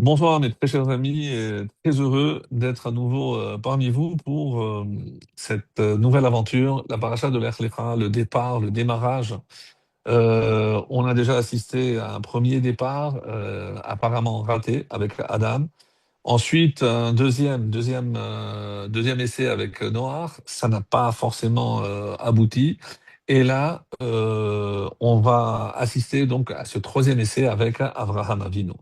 Bonsoir mes très chers amis, et très heureux d'être à nouveau parmi vous pour cette nouvelle aventure, la paracha de l'Ech Lecha, le départ, le démarrage. On a déjà assisté à un premier départ apparemment raté avec Adam. Ensuite, un deuxième essai avec Noir, ça n'a pas forcément abouti. Et là, on va assister donc à ce troisième essai avec Avraham Avinu.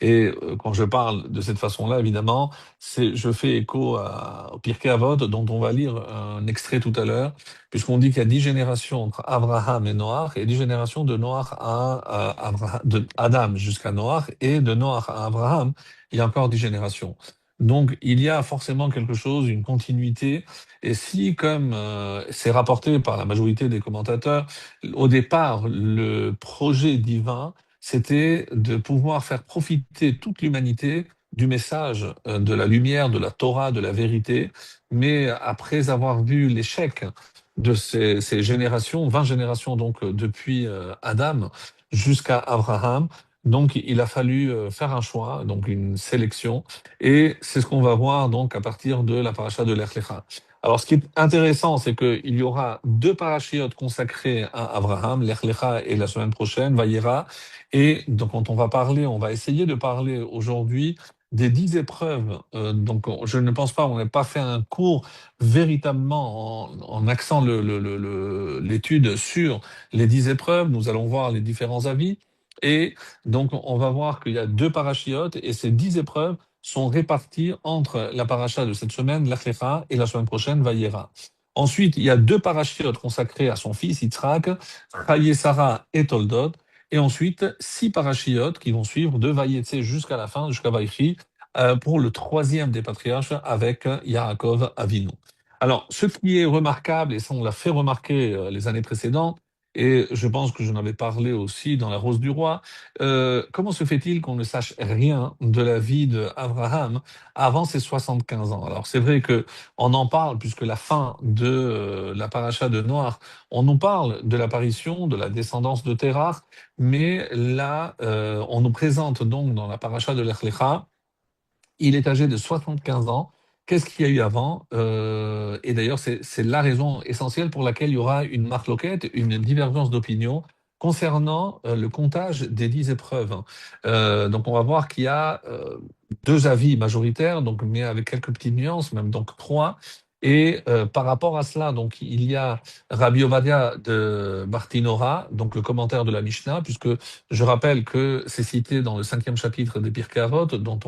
Et quand je parle de cette façon-là, évidemment, je fais écho au Pirkei Avot, dont on va lire un extrait tout à l'heure, puisqu'on dit qu'il y a 10 générations entre Avraham et Noach, et 10 générations de Noach de Adam jusqu'à Noach, et de Noach à Avraham il y a encore 10 générations. Donc, il y a forcément quelque chose, une continuité. Et si, comme c'est rapporté par la majorité des commentateurs, au départ, le projet divin, c'était de pouvoir faire profiter toute l'humanité du message de la lumière, de la Torah, de la vérité. Mais après avoir vu l'échec de ces générations, 20 générations donc depuis Adam jusqu'à Abraham, donc, il a fallu faire un choix, donc une sélection, et c'est ce qu'on va voir donc à partir de la paracha de l'Ech Lecha. Alors, ce qui est intéressant, c'est qu'il y aura deux parachiotes consacrés à Abraham, l'Ech Lecha et la semaine prochaine, Vayera, et donc quand on va parler, on va essayer de parler aujourd'hui des 10 épreuves. Donc, je ne pense pas, on n'a pas fait un cours véritablement en axant l'étude sur les 10 épreuves. Nous allons voir les différents avis. Et donc, on va voir qu'il y a deux parachiotes et ces 10 épreuves sont réparties entre la paracha de cette semaine, l'Achlecha, et la semaine prochaine, Vayera. Ensuite, il y a deux parachiotes consacrés à son fils, Yitzhak, Chaye Sarah et Toldot. Et ensuite, 6 parachiotes qui vont suivre de Vayetse jusqu'à la fin, jusqu'à Vaïchi, pour le troisième des patriarches avec Yaakov Avinu. Alors, ce qui est remarquable, et ça on l'a fait remarquer les années précédentes, et je pense que j'en avais parlé aussi dans La Rose du Roi. Comment se fait-il qu'on ne sache rien de la vie d'Abraham avant ses 75 ans? Alors c'est vrai que on en parle puisque la fin de la paracha de Noach, on nous parle de l'apparition de la descendance de Terach, mais là on nous présente donc dans la paracha de l'Ech Lecha, il est âgé de 75 ans. Qu'est-ce qu'il y a eu avant? Et d'ailleurs, c'est la raison essentielle pour laquelle il y aura une marloquette, une divergence d'opinion concernant le comptage des 10 épreuves. Donc, on va voir qu'il y a deux avis majoritaires, donc, mais avec quelques petites nuances, même donc trois. Et par rapport à cela, donc, il y a Rabbi Ovadia de Bartinora, donc le commentaire de la Mishnah, puisque je rappelle que c'est cité dans le 5e chapitre des Pirkei Avot, dont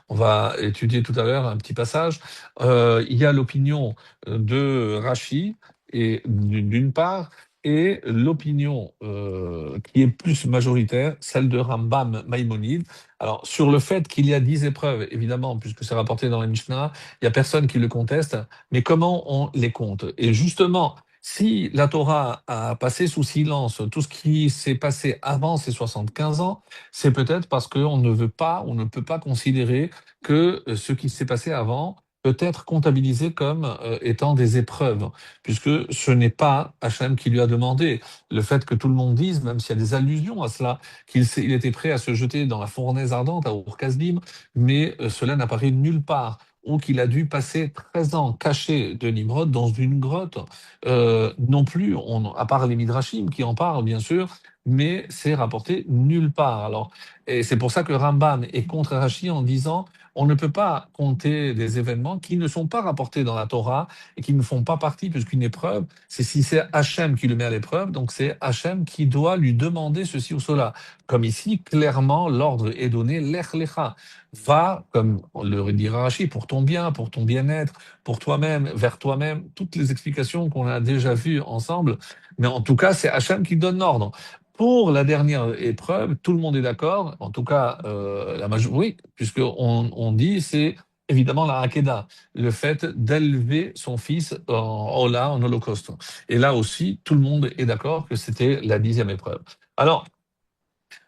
on va étudier tout à l'heure un petit passage. Il y a l'opinion de Rashi, et d'une part, et l'opinion qui est plus majoritaire, celle de Rambam Maïmonide. Alors, sur le fait qu'il y a 10 épreuves, évidemment, puisque c'est rapporté dans la Mishnah, il n'y a personne qui le conteste, mais comment on les compte? Et justement, si la Torah a passé sous silence tout ce qui s'est passé avant ses 75 ans, c'est peut-être parce qu'on ne veut pas, on ne peut pas considérer que ce qui s'est passé avant peut être comptabilisé comme étant des épreuves, puisque ce n'est pas Hachem qui lui a demandé. Le fait que tout le monde dise, même s'il y a des allusions à cela, il était prêt à se jeter dans la fournaise ardente à Ur-Kasdim, mais cela n'apparaît nulle part. Ou qu'il a dû passer 13 ans caché de Nimrod dans une grotte. Non plus, à part les Midrashim qui en parlent, bien sûr, mais c'est rapporté nulle part. Alors, et c'est pour ça que Rambam est contre Rashi en disant on ne peut pas compter des événements qui ne sont pas rapportés dans la Torah et qui ne font pas partie, puisqu'une épreuve, c'est si c'est Hachem qui le met à l'épreuve, donc c'est Hachem qui doit lui demander ceci ou cela. Comme ici, clairement, l'ordre est donné, l'ech lecha. Va, comme le dira Rashi, pour ton bien, pour ton bien-être, pour toi-même, vers toi-même, toutes les explications qu'on a déjà vues ensemble, mais en tout cas, c'est Hachem qui donne l'ordre. Pour la dernière épreuve, tout le monde est d'accord, en tout cas la majorité, oui, puisqu'on dit c'est évidemment la Hakeda, le fait d'élever son fils en Ola, en holocauste. Et là aussi, tout le monde est d'accord que c'était la 10e épreuve. Alors,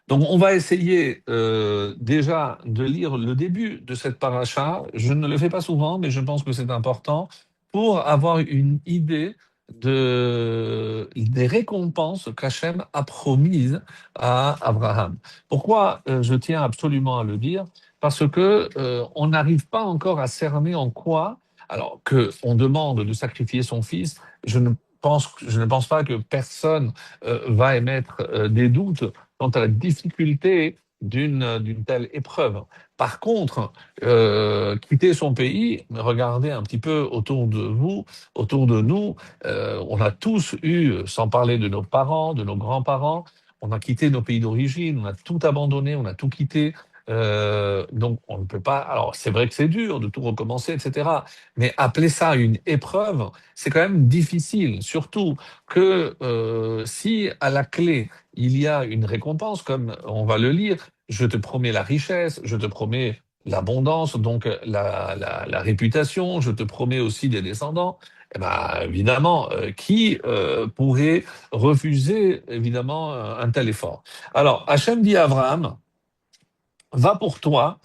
donc on va essayer déjà de lire le début de cette paracha. Je ne le fais pas souvent, mais je pense que c'est important pour avoir une idée des récompenses qu'Hachem a promises à Abraham. Pourquoi je tiens absolument à le dire? Parce que on n'arrive pas encore à cerner en quoi, alors que on demande de sacrifier son fils, je ne pense pas que personne va émettre des doutes quant à la difficulté d'une telle épreuve. Par contre, quitter son pays, regardez un petit peu autour de vous, autour de nous, on a tous eu, sans parler de nos parents, de nos grands-parents, on a quitté nos pays d'origine, on a tout abandonné, on a tout quitté. Donc on ne peut pas. Alors c'est vrai que c'est dur de tout recommencer, etc. Mais appeler ça une épreuve, c'est quand même difficile. Surtout que si à la clé il y a une récompense, comme on va le lire, je te promets la richesse, je te promets l'abondance, donc la réputation, je te promets aussi des descendants. Eh ben, évidemment, qui pourrait refuser évidemment un tel effort? Alors, Hachem dit à Abraham, va pour toi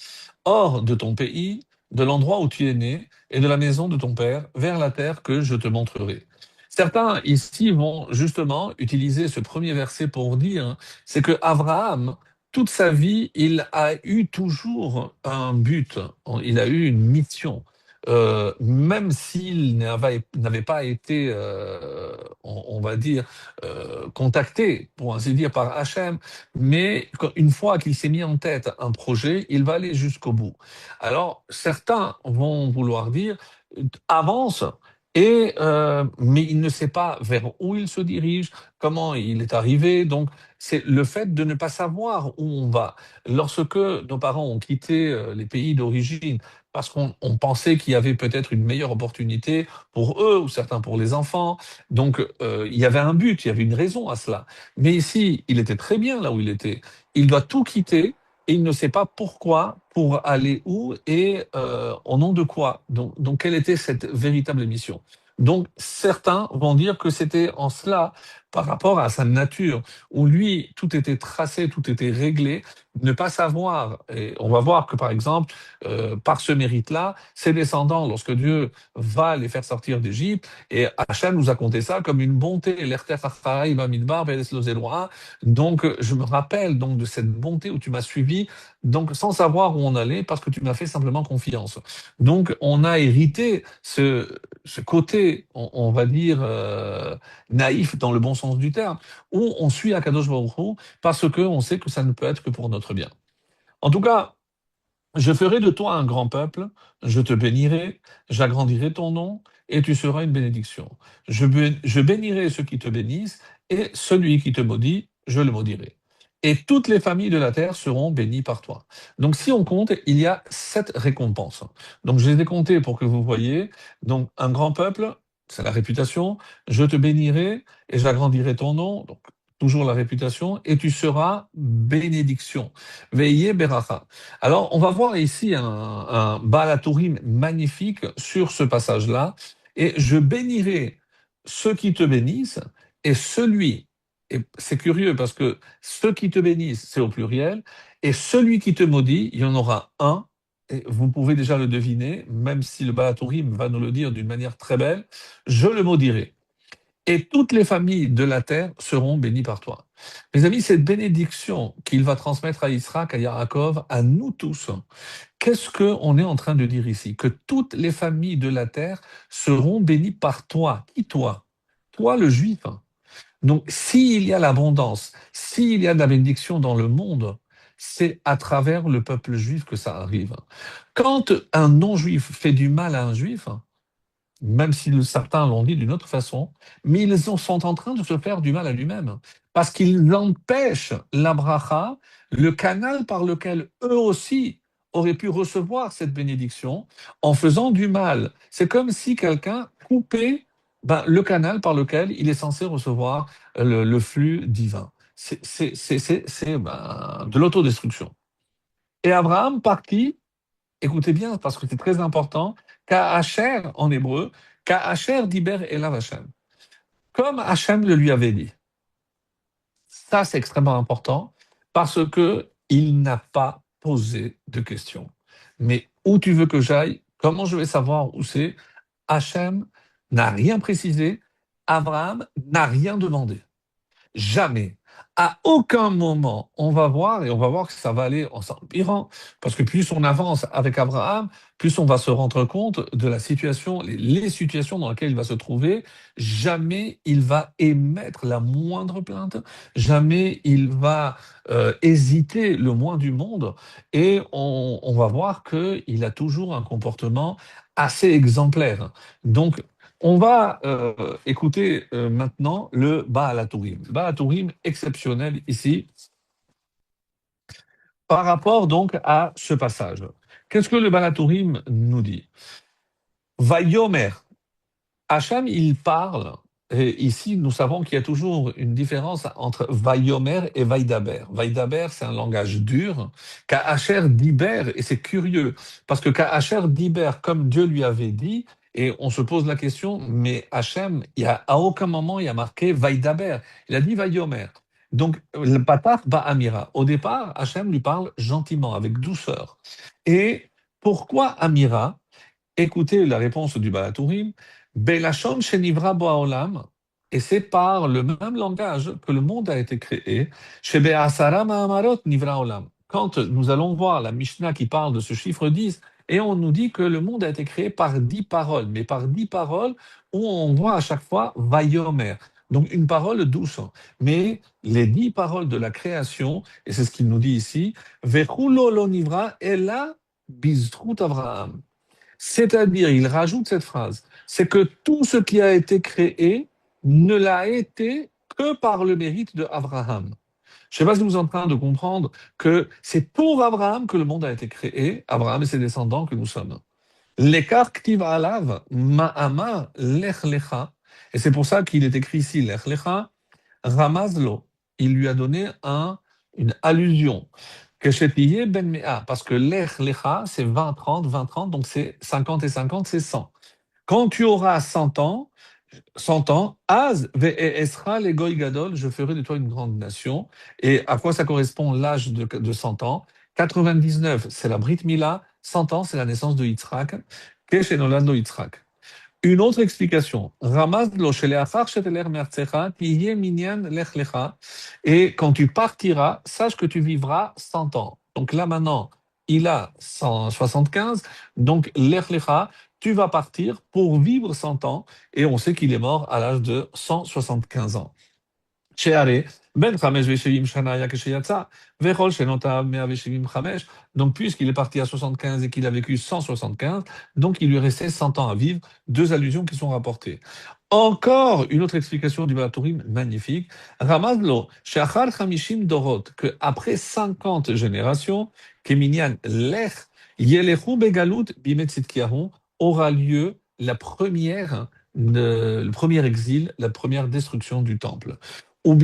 hors de ton pays, de l'endroit où tu es né et de la maison de ton père, vers la terre que je te montrerai. Certains ici vont justement utiliser ce premier verset pour dire, c'est que Abraham, toute sa vie, il a eu toujours un but, il a eu une mission. Même s'il n'avait pas été, on va dire, contacté, pour ainsi dire, par Hachem, mais une fois qu'il s'est mis en tête un projet, il va aller jusqu'au bout. Alors, certains vont vouloir dire, avance, mais il ne sait pas vers où il se dirige, comment il est arrivé. Donc, c'est le fait de ne pas savoir où on va. Lorsque nos parents ont quitté les pays d'origine, parce qu'on pensait qu'il y avait peut-être une meilleure opportunité pour eux, ou certains pour les enfants. Donc, il y avait un but, il y avait une raison à cela. Mais ici, il était très bien là où il était. Il doit tout quitter et il ne sait pas pourquoi, pour aller où et au nom de quoi. Donc, quelle était cette véritable mission? Donc, certains vont dire que c'était en cela, par rapport à sa nature, où lui, tout était tracé, tout était réglé, ne pas savoir. Et on va voir que, par exemple, par ce mérite-là, ses descendants, lorsque Dieu va les faire sortir d'Égypte, et Hachem nous a compté ça comme une bonté. Donc, je me rappelle donc de cette bonté où tu m'as suivi, donc sans savoir où on allait, parce que tu m'as fait simplement confiance. Donc, on a hérité ce côté, on va dire, naïf dans le bon sens du terme, où on suit Akadosh Baruch Hu parce qu'on sait que ça ne peut être que pour notre bien. En tout cas, je ferai de toi un grand peuple, je te bénirai, j'agrandirai ton nom, et tu seras une bénédiction. Je bénirai ceux qui te bénissent, et celui qui te maudit, je le maudirai. Et toutes les familles de la terre seront bénies par toi. Donc si on compte, il y a 7 récompenses. Donc je les ai comptées pour que vous voyez. Donc un grand peuple, c'est la réputation, je te bénirai et j'agrandirai ton nom, donc toujours la réputation, et tu seras bénédiction. Veillez Beracha. Alors, on va voir ici un Baal magnifique sur ce passage-là. Et je bénirai ceux qui te bénissent et celui, et c'est curieux parce que ceux qui te bénissent, c'est au pluriel, et celui qui te maudit, il y en aura un. Et vous pouvez déjà le deviner, même si le Baal va nous le dire d'une manière très belle, je le maudirai et toutes les familles de la terre seront bénies par toi. Mes amis, cette bénédiction qu'il va transmettre à Israël, à Yaakov, à nous tous, qu'est-ce qu'on est en train de dire ici? Que toutes les familles de la terre seront bénies par toi. Qui toi? Toi le juif. Donc, s'il y a l'abondance, s'il y a de la bénédiction dans le monde, c'est à travers le peuple juif que ça arrive. Quand un non-juif fait du mal à un juif, même si certains l'ont dit d'une autre façon, mais ils sont en train de se faire du mal à lui-même, parce qu'ils empêchent la bracha, le canal par lequel eux aussi auraient pu recevoir cette bénédiction, en faisant du mal. C'est comme si quelqu'un coupait le canal par lequel il est censé recevoir le flux divin. C'est de l'autodestruction. Et Abraham partit. Écoutez bien, parce que c'est très important. Ka'asher en hébreu, Ka'asher diber elav Hashem. Comme Hashem le lui avait dit. Ça, c'est extrêmement important parce que il n'a pas posé de questions. Mais où tu veux que j'aille? Comment je vais savoir où c'est? Hashem n'a rien précisé Abraham n'a rien demandé. Jamais. À aucun moment, on va voir, et on va voir que ça va aller en s'empirant, parce que plus on avance avec Abraham, plus on va se rendre compte de la situation, les situations dans lesquelles il va se trouver. Jamais il va émettre la moindre plainte, jamais il va hésiter le moins du monde, et on va voir qu'il a toujours un comportement assez exemplaire. Donc, on va écouter maintenant le Baal HaTurim. Baal HaTurim exceptionnel ici par rapport donc à ce passage. Qu'est-ce que le Baal HaTurim nous dit? Vayomer, Hacham, il parle, et ici nous savons qu'il y a toujours une différence entre Vayomer et Vaïdaber. Vaïdaber, c'est un langage dur. Ka'acher Diber, et c'est curieux, parce que Ka'acher Diber, comme Dieu lui avait dit, et on se pose la question, mais Hachem, à aucun moment il y a marqué Vaïdaber, il a dit Vayomer. Donc, le Patar Ba'amira. Au départ, Hachem lui parle gentiment, avec douceur. Et pourquoi Amira? Écoutez la réponse du Balatourim. Belachon shenivra boaolam, et c'est par le même langage que le monde a été créé. Chez Be'asara ma'amarot nivra olam. Quand nous allons voir la Mishnah qui parle de ce chiffre 10, et on nous dit que le monde a été créé par 10 paroles, mais par 10 paroles où on voit à chaque fois Vayomer. Donc une parole douce. Mais les 10 paroles de la création, et c'est ce qu'il nous dit ici, Vechulo lo nivra ela bizrut Avraham. C'est-à-dire, il rajoute cette phrase, c'est que tout ce qui a été créé ne l'a été que par le mérite de Abraham. Je ne sais pas si vous êtes en train de comprendre que c'est pour Abraham que le monde a été créé, Abraham et ses descendants que nous sommes. L'écart ktiv alav ma'ama lech lecha, et c'est pour ça qu'il est écrit ici lech lecha, ramazlo, il lui a donné une allusion. Que Shetiye ben mea, parce que lech lecha, c'est 20-30, 20-30, donc c'est 50 et 50, c'est 100. Quand tu auras 100 ans, 100 ans, Az ve'esra le goy gadol, je ferai de toi une grande nation. Et à quoi ça correspond l'âge de 100 ans? 99, c'est la Brit Mila, 100 ans, c'est la naissance de Yitzhak. Keshenolando Yitzhak. Une autre explication, Ramazlo sheleachar sheteler me'artzecha, tiye minyan lech lecha, et quand tu partiras, sache que tu vivras 100 ans. Donc là maintenant, il a 175, donc lech lecha, tu vas partir pour vivre 100 ans, et on sait qu'il est mort à l'âge de 175 ans. Sheare, ben chamesh veshevim shana ya kesheyatsa, vechol shenotav mea veshevim chamesh. Donc, puisqu'il est parti à 75 et qu'il a vécu 175, donc il lui restait 100 ans à vivre. Deux allusions qui sont rapportées. Encore une autre explication du Balatourim magnifique. Ramazlo, sheachar chamishim dorot, que après 50 générations, keminyan lech, yelechu begalut bimetzitkiahu, aura lieu le premier exil, la première destruction du temple. Et quand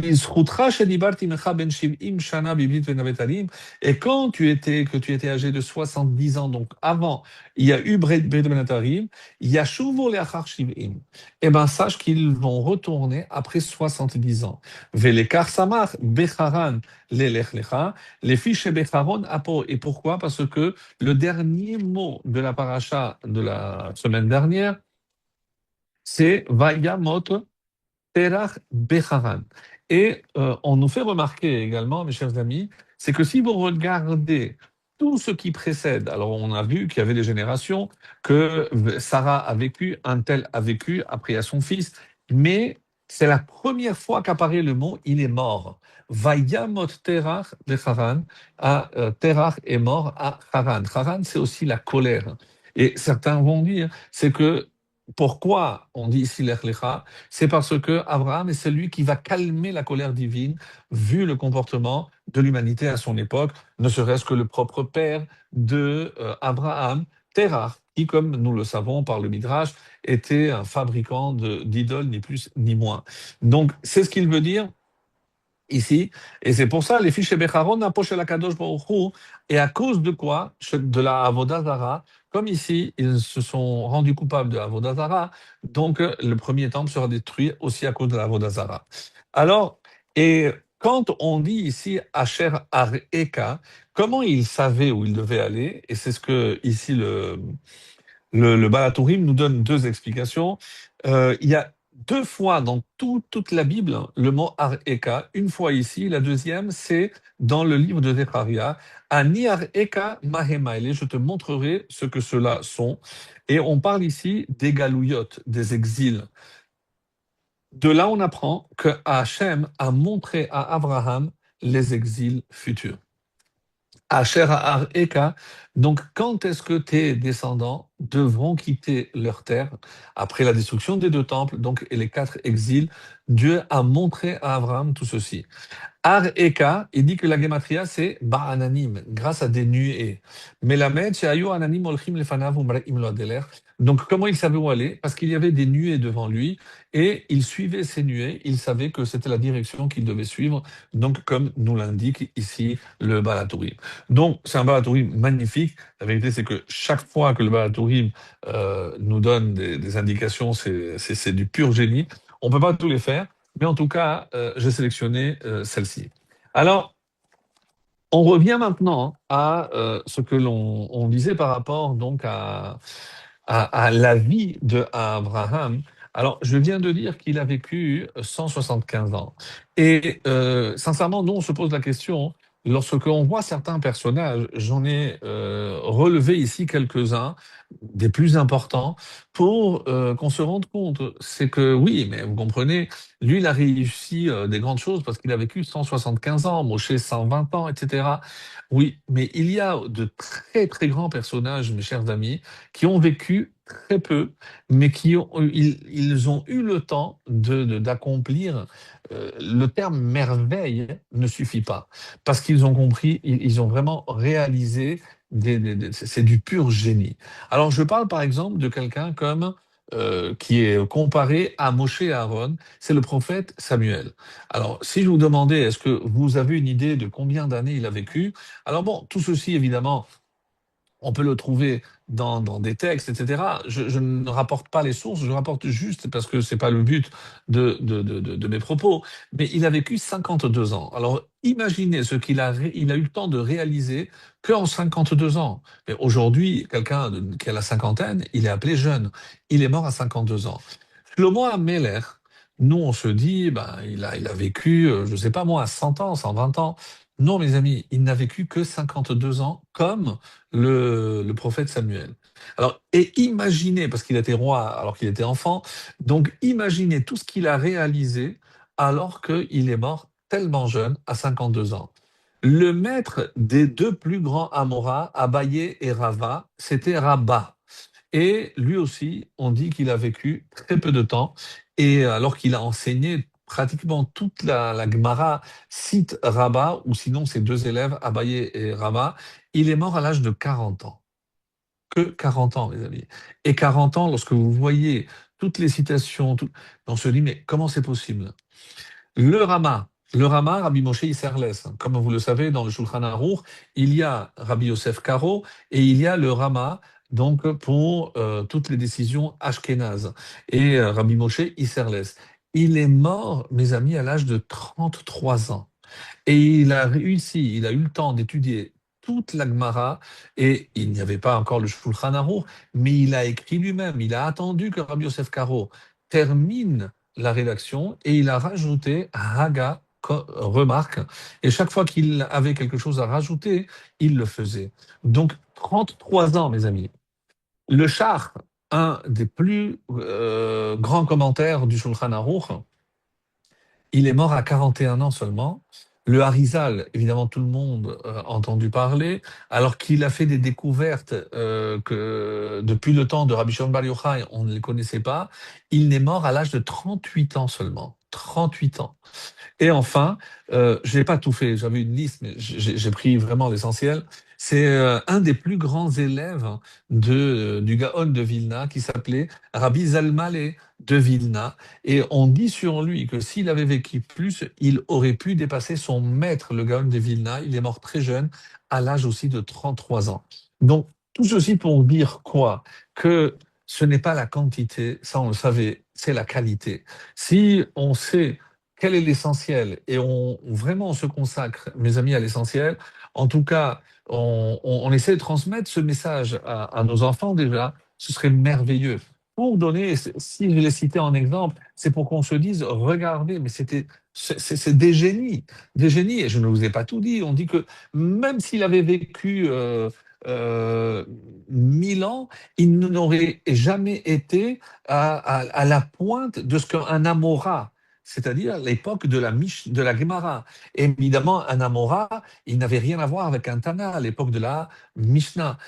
que tu étais âgé de 70 ans, donc avant, il y a eu Brit Ben Atarim, Yashuvo leachar shiv'im. Eh bien, sache qu'ils vont retourner après 70 ans. Velekar samach becharan lelech lecha, les fiches becharon apo. Et pourquoi? Parce que le dernier mot de la paracha de la semaine dernière, c'est Vayamot Terach Becharan. Et on nous fait remarquer également, mes chers amis, c'est que si vous regardez tout ce qui précède, alors on a vu qu'il y avait des générations, que Sarah a vécu, un tel a vécu, après à son fils, mais c'est la première fois qu'apparaît le mot il est mort. Vayamot Terach Becharan, Terach est mort à Haran. Haran, c'est aussi la colère. Et certains vont dire, c'est que pourquoi on dit ici l'Ech Lecha, c'est parce que Abraham est celui qui va calmer la colère divine, vu le comportement de l'humanité à son époque, ne serait-ce que le propre père de Abraham, Terah, qui, comme nous le savons par le Midrash, était un fabricant d'idoles, ni plus ni moins. Donc, c'est ce qu'il veut dire ici, et c'est pour ça les fiches Becharon approchent la Kadosh Baruch Hu, et à cause de quoi? De la Avodah Zarah, comme ici, ils se sont rendus coupables de la Avodah Zarah, donc le premier temple sera détruit aussi à cause de la Avodah Zarah. Alors, et quand on dit ici Asher Ar-Eka, comment il savait où il devait aller? Et c'est ce que ici le Balatourim nous donne deux explications. Il y a deux fois dans toute la Bible le mot Ar-Eka, une fois ici, la deuxième, c'est dans le livre de Zecharia, Ani Ar-Eka Mahemaïle, je te montrerai ce que ceux-là sont. Et on parle ici des galouillottes, des exils. De là, on apprend que Hachem a montré à Abraham les exils futurs. Asher Har Eka. Donc, quand est-ce que tes descendants devront quitter leur terre après la destruction des deux temples, donc et les quatre exils? Dieu a montré à Abraham tout ceci. Ar Eka, il dit que la gematria, c'est Ba'ananim, grâce à des nuées. Melamed, she'ayu ananim olchim lefanav umraim lo adeler. Donc, comment il savait où aller? Parce qu'il y avait des nuées devant lui et il suivait ces nuées. Il savait que c'était la direction qu'il devait suivre. Donc, comme nous l'indique ici le Balatourim. Donc, c'est un Balatourim magnifique. La vérité, c'est que chaque fois que le Balatourim nous donne des indications, c'est du pur génie. On ne peut pas tous les faire. Mais en tout cas, j'ai sélectionné celle-ci. Alors, on revient maintenant à ce que l'on disait par rapport donc à la vie de Abraham. Alors, je viens de dire qu'il a vécu 175 ans. Et sincèrement, nous, on se pose la question, lorsque on voit certains personnages, j'en ai relevé ici quelques-uns, des plus importants, pour qu'on se rende compte. C'est que oui, mais vous comprenez, lui, il a réussi des grandes choses parce qu'il a vécu 175 ans, Moshe 120 ans, etc. Oui, mais il y a de très, très grands personnages, mes chers amis, qui ont vécu très peu, mais ils ont eu le temps d'accomplir. Le terme merveille ne suffit pas, parce qu'ils ont compris, ils ont vraiment réalisé, c'est du pur génie. Alors je parle par exemple de quelqu'un comme qui est comparé à Moshe et Aaron, c'est le prophète Samuel. Alors si je vous demandais, est-ce que vous avez une idée de combien d'années il a vécu? Alors bon, tout ceci évidemment on peut le trouver dans des textes, etc. Je ne rapporte pas les sources, je rapporte juste parce que c'est pas le but de mes propos. Mais il a vécu 52 ans. Alors imaginez ce il a eu le temps de réaliser qu'en 52 ans. Mais aujourd'hui, quelqu'un qui a la cinquantaine, il est appelé jeune. Il est mort à 52 ans. Shlomo Ameler, nous on se dit, ben, il a vécu, je ne sais pas moi, 100 ans, 120 ans. Non, mes amis, il n'a vécu que 52 ans, comme le prophète Samuel. Alors, et imaginez, parce qu'il était roi alors qu'il était enfant, donc imaginez tout ce qu'il a réalisé alors qu'il est mort tellement jeune, à 52 ans. Le maître des deux plus grands Amoras, Abaye et Rava, c'était Rabba. Et lui aussi, on dit qu'il a vécu très peu de temps, et alors qu'il a enseigné pratiquement toute la Gemara, cite Rabba, ou sinon ses deux élèves, Abaye et Rava, il est mort à l'âge de 40 ans. Que 40 ans, mes amis. Et 40 ans, lorsque vous voyez toutes les citations, on se dit, mais comment c'est possible? Le Rama, Rabbi Moshe Isserles, comme vous le savez, dans le Shulchan Aruch, il y a Rabbi Yosef Karo et il y a le Rama, donc pour toutes les décisions ashkénazes. Et Rabbi Moshe Isserles, il est mort, mes amis, à l'âge de 33 ans. Et il a réussi, il a eu le temps d'étudier toute la Gemara, et il n'y avait pas encore le Shulchan Aruch, mais il a écrit lui-même, il a attendu que Rabbi Yosef Karo termine la rédaction, et il a rajouté Haga, remarque, et chaque fois qu'il avait quelque chose à rajouter, il le faisait. Donc, 33 ans, mes amis. Le Char, un des plus grands commentaires du Shulchan Aruch, il est mort à 41 ans seulement. Le Harizal, évidemment, tout le monde a entendu parler, alors qu'il a fait des découvertes que depuis le temps de Rabbi Shimon Bar Yochai, on ne les connaissait pas. Il n'est mort à l'âge de 38 ans seulement. 38 ans. Et enfin, je n'ai pas tout fait, j'avais une liste, mais j'ai pris vraiment l'essentiel. C'est un des plus grands élèves du Gaon de Vilna qui s'appelait Rabbi Zalmaleh de Vilna. Et on dit sur lui que s'il avait vécu plus, il aurait pu dépasser son maître, le Gaon de Vilna. Il est mort très jeune, à l'âge aussi de 33 ans. Donc, tout ceci pour dire quoi? Que ce n'est pas la quantité, ça on le savait, c'est la qualité. Si on sait quel est l'essentiel et vraiment on se consacre, mes amis, à l'essentiel, en tout cas, on essaie de transmettre ce message à nos enfants déjà, ce serait merveilleux. pour donner, si je l'ai cité en exemple, c'est pour qu'on se dise, regardez, mais c'est des génies, et je ne vous ai pas tout dit. On dit que même s'il avait vécu 1000 ans, il n'aurait jamais été à la pointe de ce qu'un Amora, c'est-à-dire l'époque de la Gemara. Évidemment, un Amora, il n'avait rien à voir avec un Tana à l'époque de la Mishnah.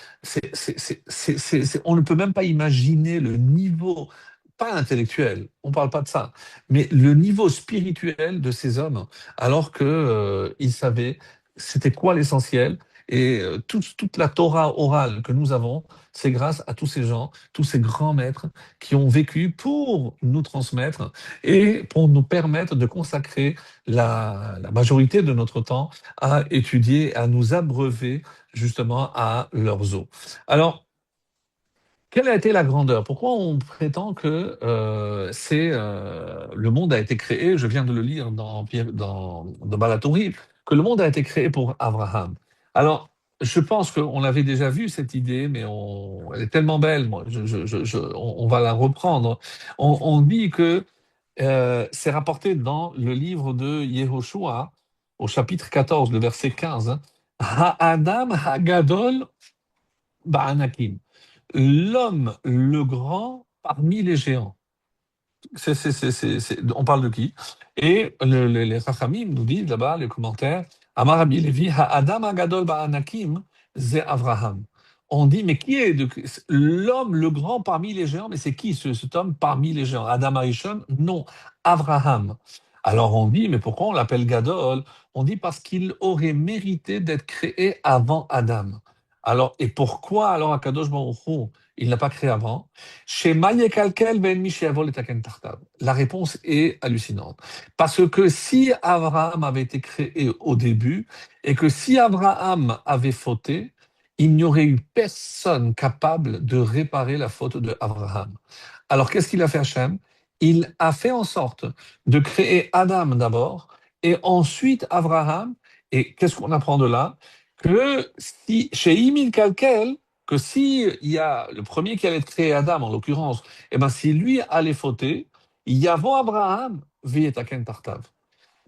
On ne peut même pas imaginer le niveau, pas intellectuel, on ne parle pas de ça, mais le niveau spirituel de ces hommes, alors que, ils savaient c'était quoi l'essentiel. Et toute la Torah orale que nous avons, c'est grâce à tous ces gens, tous ces grands maîtres qui ont vécu pour nous transmettre et pour nous permettre de consacrer la majorité de notre temps à étudier, à nous abreuver justement à leurs eaux. Alors, quelle a été la grandeur? Pourquoi on prétend que le monde a été créé, je viens de le lire dans Balatori, que le monde a été créé pour Abraham. Alors, je pense qu'on avait déjà vu cette idée, mais elle est tellement belle, moi, on va la reprendre. On dit que c'est rapporté dans le livre de Yehoshua, au chapitre 14, le verset 15, hein, Ha'adam ha'gadol ba'anakim, l'homme le grand parmi les géants. On parle de qui? Et les Chachamim nous disent là-bas, les commentaires, Amar Rabbi Levi, Ha'adam Agadol Ba'anakim, c'est Avraham. On dit, mais qui est l'homme le grand parmi les géants? Mais c'est qui cet homme parmi les géants? Adam Arishon? Non, Avraham. Alors on dit, mais pourquoi on l'appelle Gadol? On dit parce qu'il aurait mérité d'être créé avant Adam. Alors, et pourquoi alors Akadosh Baruch Hu, il n'a pas créé avant? La réponse est hallucinante. Parce que si Abraham avait été créé au début, et que si Abraham avait fauté, il n'y aurait eu personne capable de réparer la faute de Abraham. Alors qu'est-ce qu'il a fait Hachem? Il a fait en sorte de créer Adam d'abord, et ensuite Abraham. Et qu'est-ce qu'on apprend de là? Que si, chez Imil Kalkel, que si il y a le premier qui allait créer Adam, en l'occurrence, eh ben, si lui allait fauter, Yavo Abraham, Viyetaken Tartav.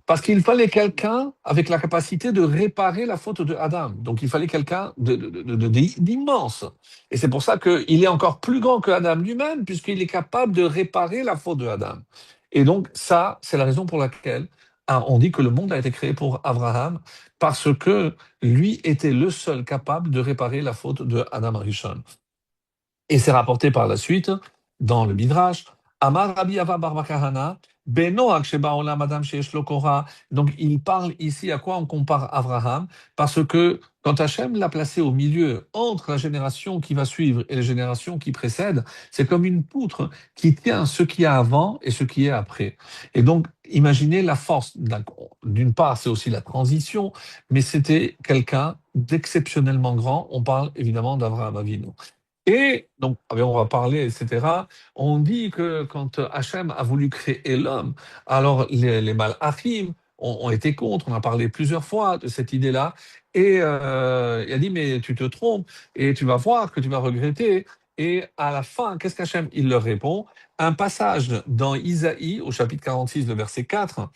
Parce qu'il fallait quelqu'un avec la capacité de réparer la faute de Adam. Donc il fallait quelqu'un d'immense. Et c'est pour ça qu'il est encore plus grand que Adam lui-même, puisqu'il est capable de réparer la faute de Adam. Et donc ça, c'est la raison pour laquelle on dit que le monde a été créé pour Abraham, parce que lui était le seul capable de réparer la faute de Adam Arishon. Et c'est rapporté par la suite dans le Midrash. Amar Rabbi Ava bar Bakahana, Benoach sheba olam adam sheyesh lo korah. Donc il parle ici à quoi on compare Abraham, parce que quand Hachem l'a placé au milieu entre la génération qui va suivre et la génération qui précède, c'est comme une poutre qui tient ce qui est avant et ce qui est après. Et donc imaginez la force. D'une part, c'est aussi la transition, mais c'était quelqu'un d'exceptionnellement grand. On parle évidemment d'Abraham Avinu. Et donc, on va parler, etc. On dit que quand Hachem a voulu créer l'homme, alors les Malachim ont été contre. On a parlé plusieurs fois de cette idée-là. Et il a dit, mais tu te trompes et tu vas voir que tu vas regretter. Et à la fin, qu'est-ce qu'Hachem il leur répond? Un passage dans Isaïe, au chapitre 46, le verset 4.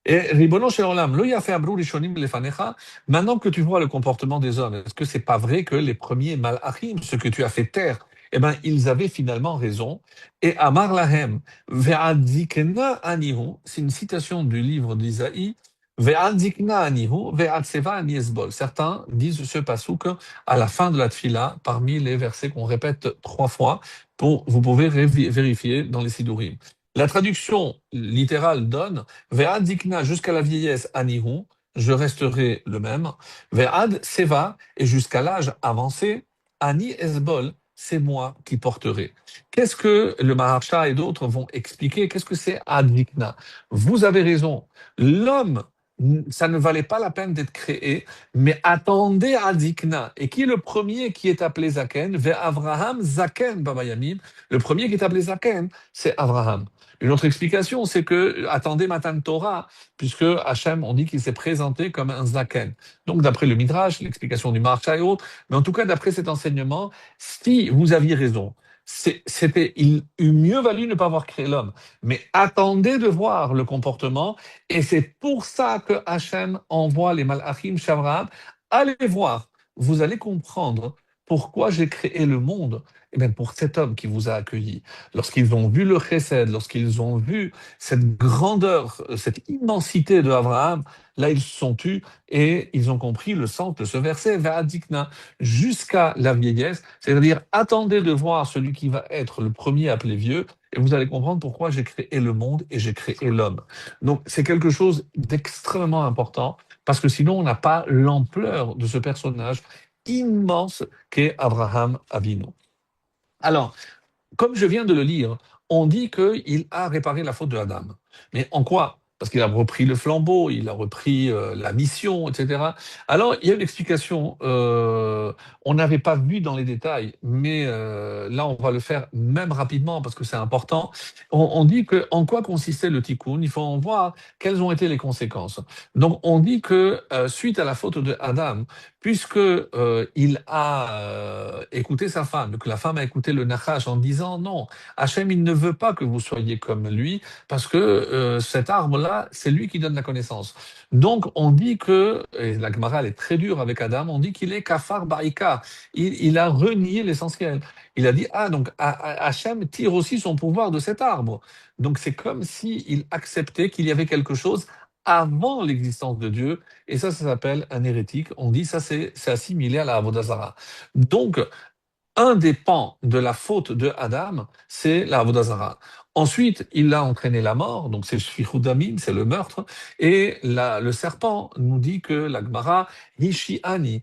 Et Ribono Shel Olam, lo yafe abru rishonim lefanecha. Maintenant que tu vois le comportement des hommes, est-ce que c'est pas vrai que les premiers malachim, ceux que tu as fait taire, eh ben ils avaient finalement raison. Et Amar lahem ve'adzikna anihu, c'est une citation du livre d'Isaïe. Ve'adzikna anihu ve'atseva aniesbol. Certains disent ce pasouk à la fin de la tfila, parmi les versets qu'on répète 3 fois. Vous pouvez vérifier dans les sidurim. La traduction littérale donne Ve'ad zikna jusqu'à la vieillesse anihu, je resterai le même. Ve'ad seva, et jusqu'à l'âge avancé, ani esbol, c'est moi qui porterai. Qu'est-ce que le Maharsha et d'autres vont expliquer? Qu'est-ce que c'est ad zikna? Vous avez raison. L'homme, ça ne valait pas la peine d'être créé, mais attendez ad zikna. Et qui est le premier qui est appelé Zaken? Ve'avraham Zaken Babayamim. Le premier qui est appelé Zaken, c'est Abraham. Une autre explication, c'est que, attendez Matan Torah, puisque Hachem, on dit qu'il s'est présenté comme un Zaken. Donc, d'après le Midrash, l'explication du Maharsha et autres, mais en tout cas, d'après cet enseignement, si vous aviez raison, il eût mieux valu ne pas avoir créé l'homme. Mais attendez de voir le comportement, et c'est pour ça que Hachem envoie les Malachim Shavram. Allez voir, vous allez comprendre pourquoi j'ai créé le monde. Et bien pour cet homme qui vous a accueilli, lorsqu'ils ont vu le chesed, lorsqu'ils ont vu cette grandeur, cette immensité de Abraham, là ils se sont tus et ils ont compris le sens de ce verset, Va'adikna, jusqu'à la vieillesse, c'est-à-dire attendez de voir celui qui va être le premier appelé vieux, et vous allez comprendre pourquoi j'ai créé le monde et j'ai créé l'homme. Donc c'est quelque chose d'extrêmement important, parce que sinon on n'a pas l'ampleur de ce personnage immense qu'est Abraham Avinu. Alors, comme je viens de le lire, on dit qu'il a réparé la faute de Adam. Mais en quoi? Parce qu'il a repris le flambeau, il a repris la mission, etc. Alors, il y a une explication. On n'avait pas vu dans les détails, mais là, on va le faire même rapidement parce que c'est important. On dit que en quoi consistait le tikkun. Il faut en voir quelles ont été les conséquences. Donc, on dit que suite à la faute de Adam, puisque il a écouté sa femme, que la femme a écouté le Nachash en disant non, Hachem, il ne veut pas que vous soyez comme lui, parce que cet arbre-là, c'est lui qui donne la connaissance. Donc, on dit que, et la Gemara, elle est très dure avec Adam, on dit qu'il est kafar barika. Il a renié l'essentiel. Il a dit, ah, donc Hachem tire aussi son pouvoir de cet arbre. Donc, c'est comme s'il acceptait qu'il y avait quelque chose avant l'existence de Dieu, et ça s'appelle un hérétique. On dit ça, c'est assimilé à la Avodazara. Donc, un des pans de la faute de Adam, c'est la Avodazara. Ensuite, il a entraîné la mort, donc c'est Shfichudamim, c'est le meurtre. Et le serpent nous dit que la Gemara, Hishiani,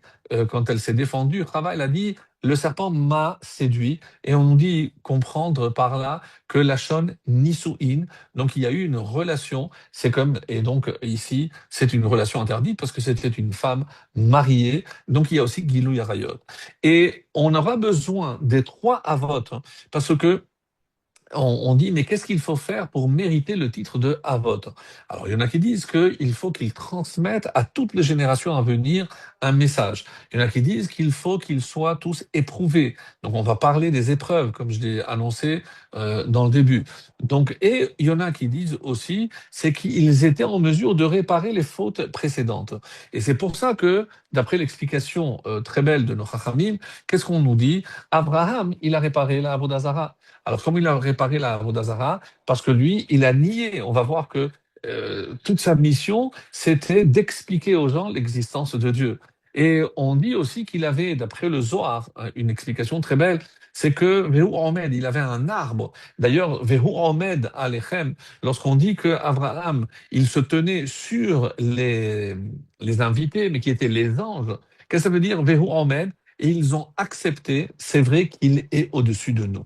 quand elle s'est défendue, Chava, elle a dit, le serpent m'a séduit. Et on nous dit comprendre par là que la Shon Nisuin, donc il y a eu une relation, c'est comme, et donc ici, c'est une relation interdite parce que c'était une femme mariée, donc il y a aussi Gilou Yarayot. Et on aura besoin des trois avotes, hein, parce que on dit, mais qu'est-ce qu'il faut faire pour mériter le titre de Havot? Alors, il y en a qui disent qu'il faut qu'ils transmettent à toutes les générations à venir un message. Il y en a qui disent qu'il faut qu'ils soient tous éprouvés. Donc, on va parler des épreuves, comme je l'ai annoncé dans le début. Donc, et il y en a qui disent aussi, c'est qu'ils étaient en mesure de réparer les fautes précédentes. Et c'est pour ça que, d'après l'explication très belle de nos Chachamim, qu'est-ce qu'on nous dit? Abraham, il a réparé la Avodazara. Alors, comme il a réparé la Vodazara, parce que lui, il a nié, on va voir que toute sa mission, c'était d'expliquer aux gens l'existence de Dieu. Et on dit aussi qu'il avait, d'après le Zohar, une explication très belle, c'est que Vehu Omed, il avait un arbre. D'ailleurs, Vehu Omed Alechem, lorsqu'on dit que Abraham, il se tenait sur les invités, mais qui étaient les anges, qu'est-ce que ça veut dire, Vehu Omed? Et ils ont accepté, c'est vrai qu'il est au-dessus de nous.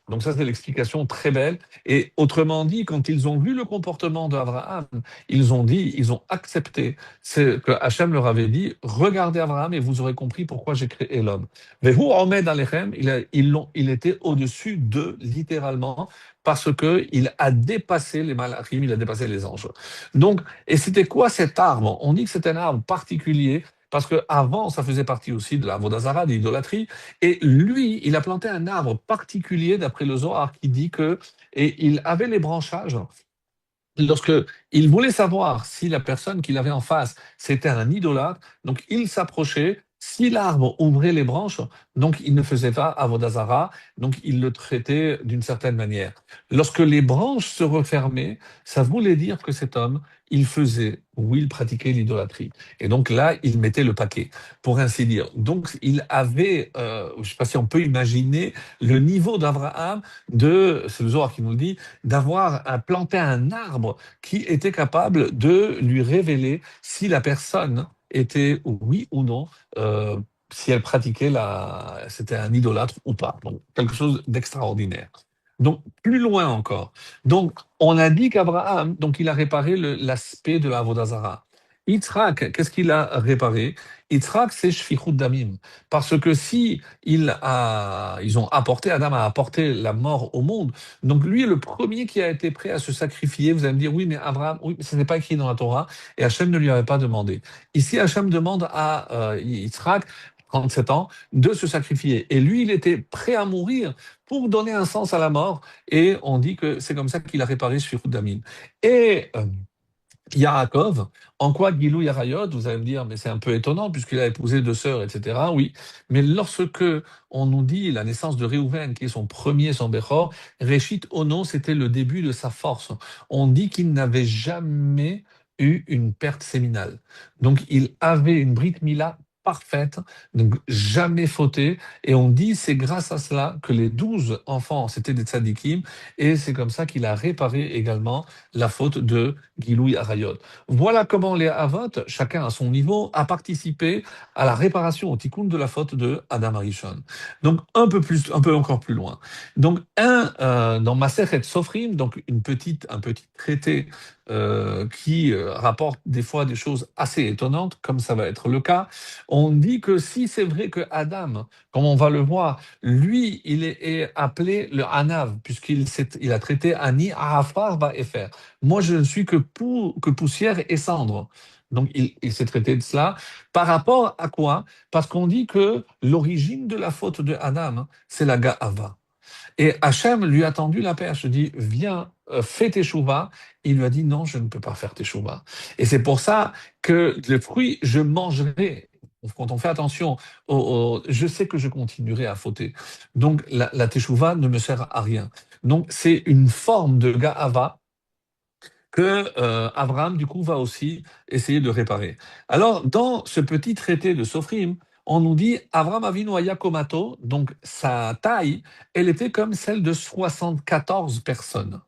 Donc ça, c'est l'explication très belle. Et autrement dit, quand ils ont vu le comportement d'Abraham, ils ont dit, ils ont accepté ce que Hachem leur avait dit, regardez Abraham et vous aurez compris pourquoi j'ai créé l'homme. Vehu Omed Alechem, il était au-dessus d'eux, littéralement, parce que il a dépassé les malachim, il a dépassé les anges. Donc, et c'était quoi cet arbre? On dit que c'est un arbre particulier, parce qu'avant, ça faisait partie aussi de la Vodazara, de l'idolâtrie. Et lui, il a planté un arbre particulier, d'après le Zohar, qui dit que, et il avait les branchages. Lorsque il voulait savoir si la personne qu'il avait en face, c'était un idolâtre, donc il s'approchait. Si l'arbre ouvrait les branches, donc il ne faisait pas Avodazara, donc il le traitait d'une certaine manière. Lorsque les branches se refermaient, ça voulait dire que cet homme, il faisait ou il pratiquait l'idolâtrie. Et donc là, il mettait le paquet, pour ainsi dire. Donc il avait, je ne sais pas si on peut imaginer le niveau d'Abraham, c'est le Zohar qui nous le dit, d'avoir planté un arbre qui était capable de lui révéler si la personne était, oui ou non, euh, si elle pratiquait c'était un idolâtre ou pas. Donc, quelque chose d'extraordinaire. Donc, plus loin encore. Donc, on a dit qu'Abraham, donc, il a réparé l'aspect de la Vodazara. Yitzhak, qu'est-ce qu'il a réparé? Yitzhak, c'est Shfichut Damim. Parce que si ils ont apporté, Adam a apporté la mort au monde, donc lui est le premier qui a été prêt à se sacrifier. Vous allez me dire, oui, mais Abraham, oui, mais ce n'est pas écrit dans la Torah, et Hachem ne lui avait pas demandé. Ici, Hachem demande à Yitzhak, 37 ans, de se sacrifier. Et lui, il était prêt à mourir pour donner un sens à la mort. Et on dit que c'est comme ça qu'il a réparé Shfirut Damim. Et Yaakov, en quoi Gilou Yarayot, vous allez me dire, mais c'est un peu étonnant puisqu'il a épousé deux sœurs, etc. Oui, mais lorsque on nous dit la naissance de Réhouven, qui est son premier, son Bechor, Réchit Ono, c'était le début de sa force. On dit qu'il n'avait jamais eu une perte séminale. Donc il avait une Brit Mila parfaite, donc jamais fauté, et on dit c'est grâce à cela que les 12 enfants, c'était des tzadikim, et c'est comme ça qu'il a réparé également la faute de Giloui Arayot. Voilà comment les Havot, chacun à son niveau, a participé à la réparation au tikkun de la faute de Adam Arishon. Donc un peu encore plus loin. Donc dans Masechet Sofrim, donc un petit traité qui rapporte des fois des choses assez étonnantes, comme ça va être le cas. On dit que si c'est vrai que Adam, comme on va le voir, lui, est appelé le Hanav, il a traité Ani Ahafar va Efer. Moi, je ne suis que poussière et cendre. Donc, il s'est traité de cela. Par rapport à quoi? Parce qu'on dit que l'origine de la faute de Adam, c'est la Ga'ava. Et Hachem lui a tendu la perche, dit, viens, fais tes chouvas. Il lui a dit, non, je ne peux pas faire tes chouvas. Et c'est pour ça que le fruit, je mangerai. Quand on fait attention, je sais que je continuerai à fauter. Donc, la teshuva ne me sert à rien. Donc, c'est une forme de ga'ava que Abraham, du coup, va aussi essayer de réparer. Alors, dans ce petit traité de Sophrim, on nous dit Abraham Avinu Ayakomato, donc sa taille, elle était comme celle de 74 personnes.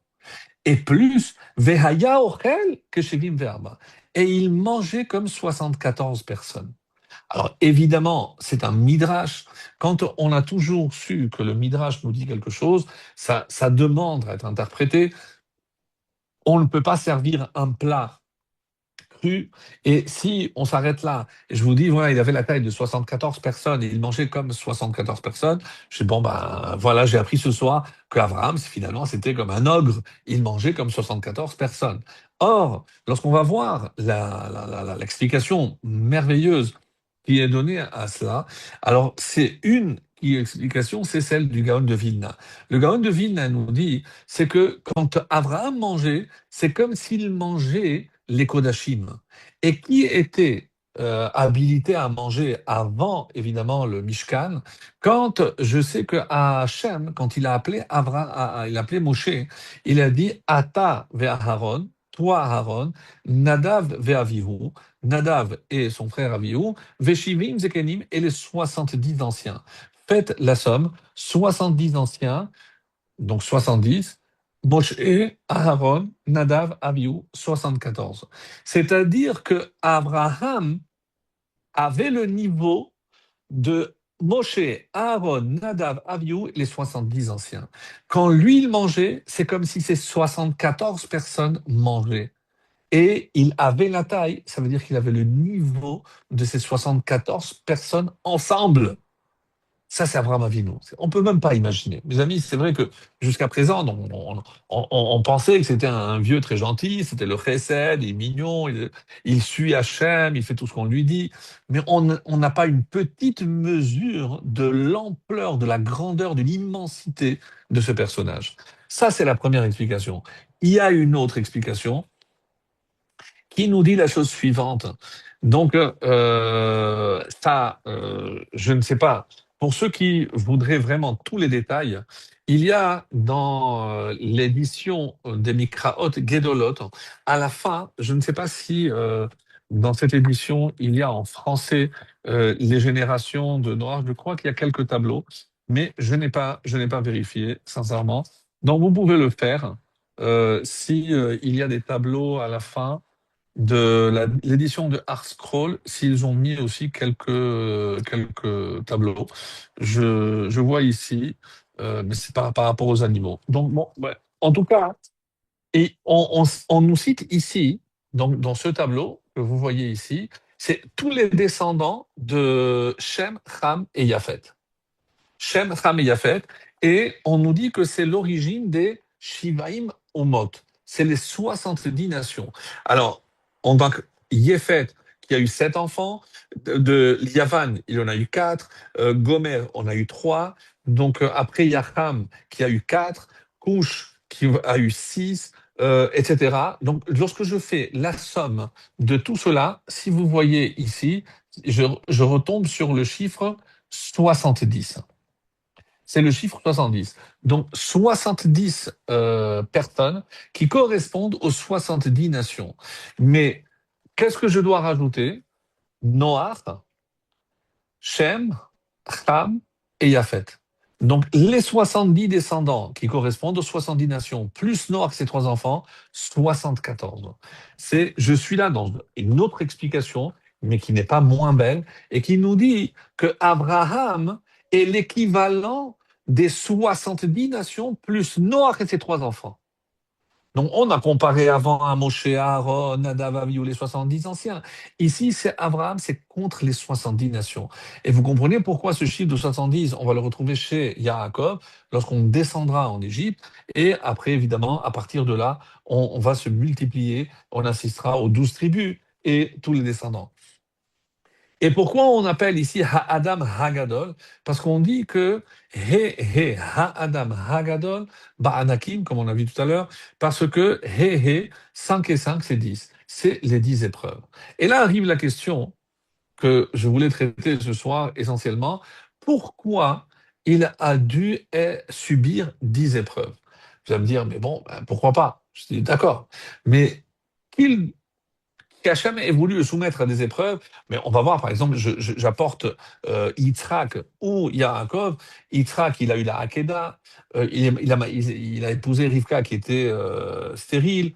Et plus, Vehaya Ochel Keshevim Verba. Et il mangeait comme 74 personnes. Alors évidemment, c'est un midrash. Quand on a toujours su que le midrash nous dit quelque chose, ça demande à être interprété. On ne peut pas servir un plat cru. Et si on s'arrête là, et je vous dis, voilà, il avait la taille de 74 personnes et il mangeait comme 74 personnes, je dis, bon, ben voilà, j'ai appris ce soir qu'Abraham, finalement, c'était comme un ogre. Il mangeait comme 74 personnes. Or, lorsqu'on va voir l'explication merveilleuse qui est donnée à cela, alors c'est une explication, c'est celle du Gaon de Vilna. Le Gaon de Vilna nous dit, c'est que quand Abraham mangeait, c'est comme s'il mangeait les Kodashim. Et qui était habilité à manger avant, évidemment, le Mishkan, quand je sais que à Hachem, quand il a appelé Abraham, il a appelé Moshe, il a dit Ata ve'Aharon, toi Aaron, Nadav ve'Avihu, Nadav et son frère Avihu, Veshivim Zekenim et les 70 anciens. Faites la somme, 70 anciens, donc 70, Moshe, Aaron, Nadav, Avihu, 74. C'est-à-dire que Abraham avait le niveau de Moshe, Aaron, Nadav, Avihu, les 70 anciens. Quand lui, il mangeait, c'est comme si ces 74 personnes mangeaient. Et il avait la taille, ça veut dire qu'il avait le niveau de ces 74 personnes ensemble. Ça, c'est Abraham Avinu. On peut même pas imaginer. Mes amis, c'est vrai que jusqu'à présent, on pensait que c'était un vieux très gentil, c'était le chesed, il est mignon, il suit Hachem, il fait tout ce qu'on lui dit, mais on n'a pas une petite mesure de l'ampleur, de la grandeur, de l'immensité de ce personnage. Ça, c'est la première explication. Il y a une autre explication qui nous dit la chose suivante. Donc, je ne sais pas. Pour ceux qui voudraient vraiment tous les détails, il y a dans l'édition des Mikraot Gedolot, à la fin, je ne sais pas si dans cette édition, il y a en français les générations de Noir. Je crois qu'il y a quelques tableaux, mais je n'ai pas vérifié, sincèrement. Donc, vous pouvez le faire. Si il y a des tableaux à la fin, l'édition de Art Scroll, s'ils ont mis aussi quelques tableaux. Je vois ici, mais c'est par rapport aux animaux. Donc, bon, ouais. En tout cas, et on nous cite ici, donc, dans ce tableau que vous voyez ici, c'est tous les descendants de Shem, Ham et Japhet. Shem, Ham et Japhet. Et on nous dit que c'est l'origine des Shivaim Omot. C'est les 70 nations. Alors, on donc Yéphet, qui a eu 7 enfants. De Yavan, il en a eu 4. Gomer, on a eu 3. Donc après, il y a Ham qui a eu 4. Cush qui a eu 6, etc. Donc lorsque je fais la somme de tout cela, si vous voyez ici, je retombe sur le chiffre 70. C'est le chiffre 70. Donc 70 personnes qui correspondent aux 70 nations. Mais qu'est-ce que je dois rajouter? Noach, Shem, Ham et Yafet. Donc, les 70 descendants qui correspondent aux 70 nations, plus Noach, ses 3 enfants, 74. Je suis là dans une autre explication, mais qui n'est pas moins belle, et qui nous dit que Abraham est l'équivalent des 70 nations, plus Noach et ses 3 enfants. Donc, on a comparé avant à Moshe, Aaron, Nadav, Avihu, les 70 anciens. Ici, c'est Abraham, c'est contre les 70 nations. Et vous comprenez pourquoi ce chiffre de 70, on va le retrouver chez Yaakov lorsqu'on descendra en Égypte. Et après, évidemment, à partir de là, on va se multiplier. On assistera aux 12 tribus et tous les descendants. Et pourquoi on appelle ici Ha-Adam Hagadol? Parce qu'on dit que He Ha-Adam Hagadol Ba'anakim, comme on a vu tout à l'heure, parce que He 5 et 5, c'est 10. C'est les 10 épreuves. Et là arrive la question que je voulais traiter ce soir essentiellement. Pourquoi il a dû subir 10 épreuves? Vous allez me dire, mais bon, ben, pourquoi pas? Je dis, d'accord. Mais qu'il qu'Hachem ait voulu le soumettre à des épreuves, mais on va voir, par exemple, j'apporte Yitzhak ou Yaakov. Yitzhak, il a eu la Hakeda, il a épousé Rivka qui était stérile.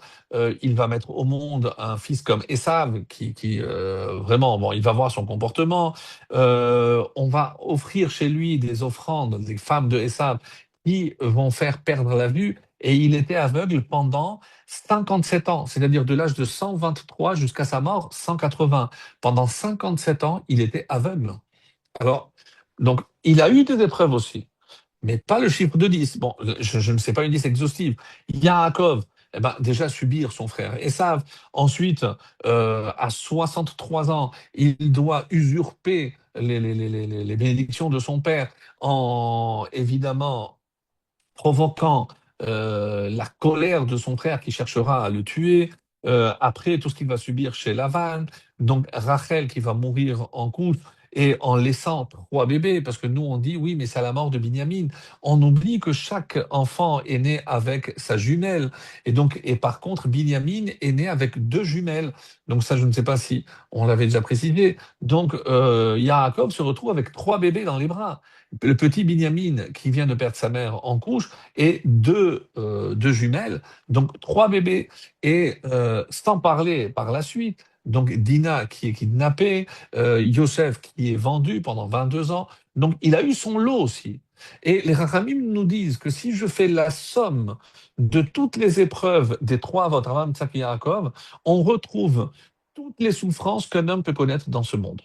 Il va mettre au monde un fils comme Esav, qui vraiment, bon, il va voir son comportement. On va offrir chez lui des offrandes, des femmes de Esav qui vont faire perdre la vue. Et il était aveugle pendant 57 ans, c'est-à-dire de l'âge de 123 jusqu'à sa mort, 180. Pendant 57 ans, il était aveugle. Alors, donc, il a eu des épreuves aussi, mais pas le chiffre de 10. Bon, je ne sais pas une 10 exhaustive. Yaakov, eh ben, déjà subir son frère Esav. Ensuite, à 63 ans, il doit usurper les bénédictions de son père en, évidemment, provoquant la colère de son frère qui cherchera à le tuer. Après, tout ce qu'il va subir chez Lavan, donc Rachel qui va mourir en couche et en laissant 3 bébés, parce que nous on dit oui, mais c'est à la mort de Binyamin. On oublie que chaque enfant est né avec sa jumelle, et par contre Binyamin est né avec 2 jumelles. Donc ça, je ne sais pas si on l'avait déjà précisé. Donc Yaakov se retrouve avec 3 bébés dans les bras. Le petit Binyamin qui vient de perdre sa mère en couche et deux jumelles, donc 3 bébés. Et sans parler par la suite, donc Dina qui est kidnappée, Yosef qui est vendu pendant 22 ans. Donc il a eu son lot aussi. Et les Rachamim nous disent que si je fais la somme de toutes les épreuves des 3 Avraham, Yitzhak et Yaakov, on retrouve toutes les souffrances qu'un homme peut connaître dans ce monde.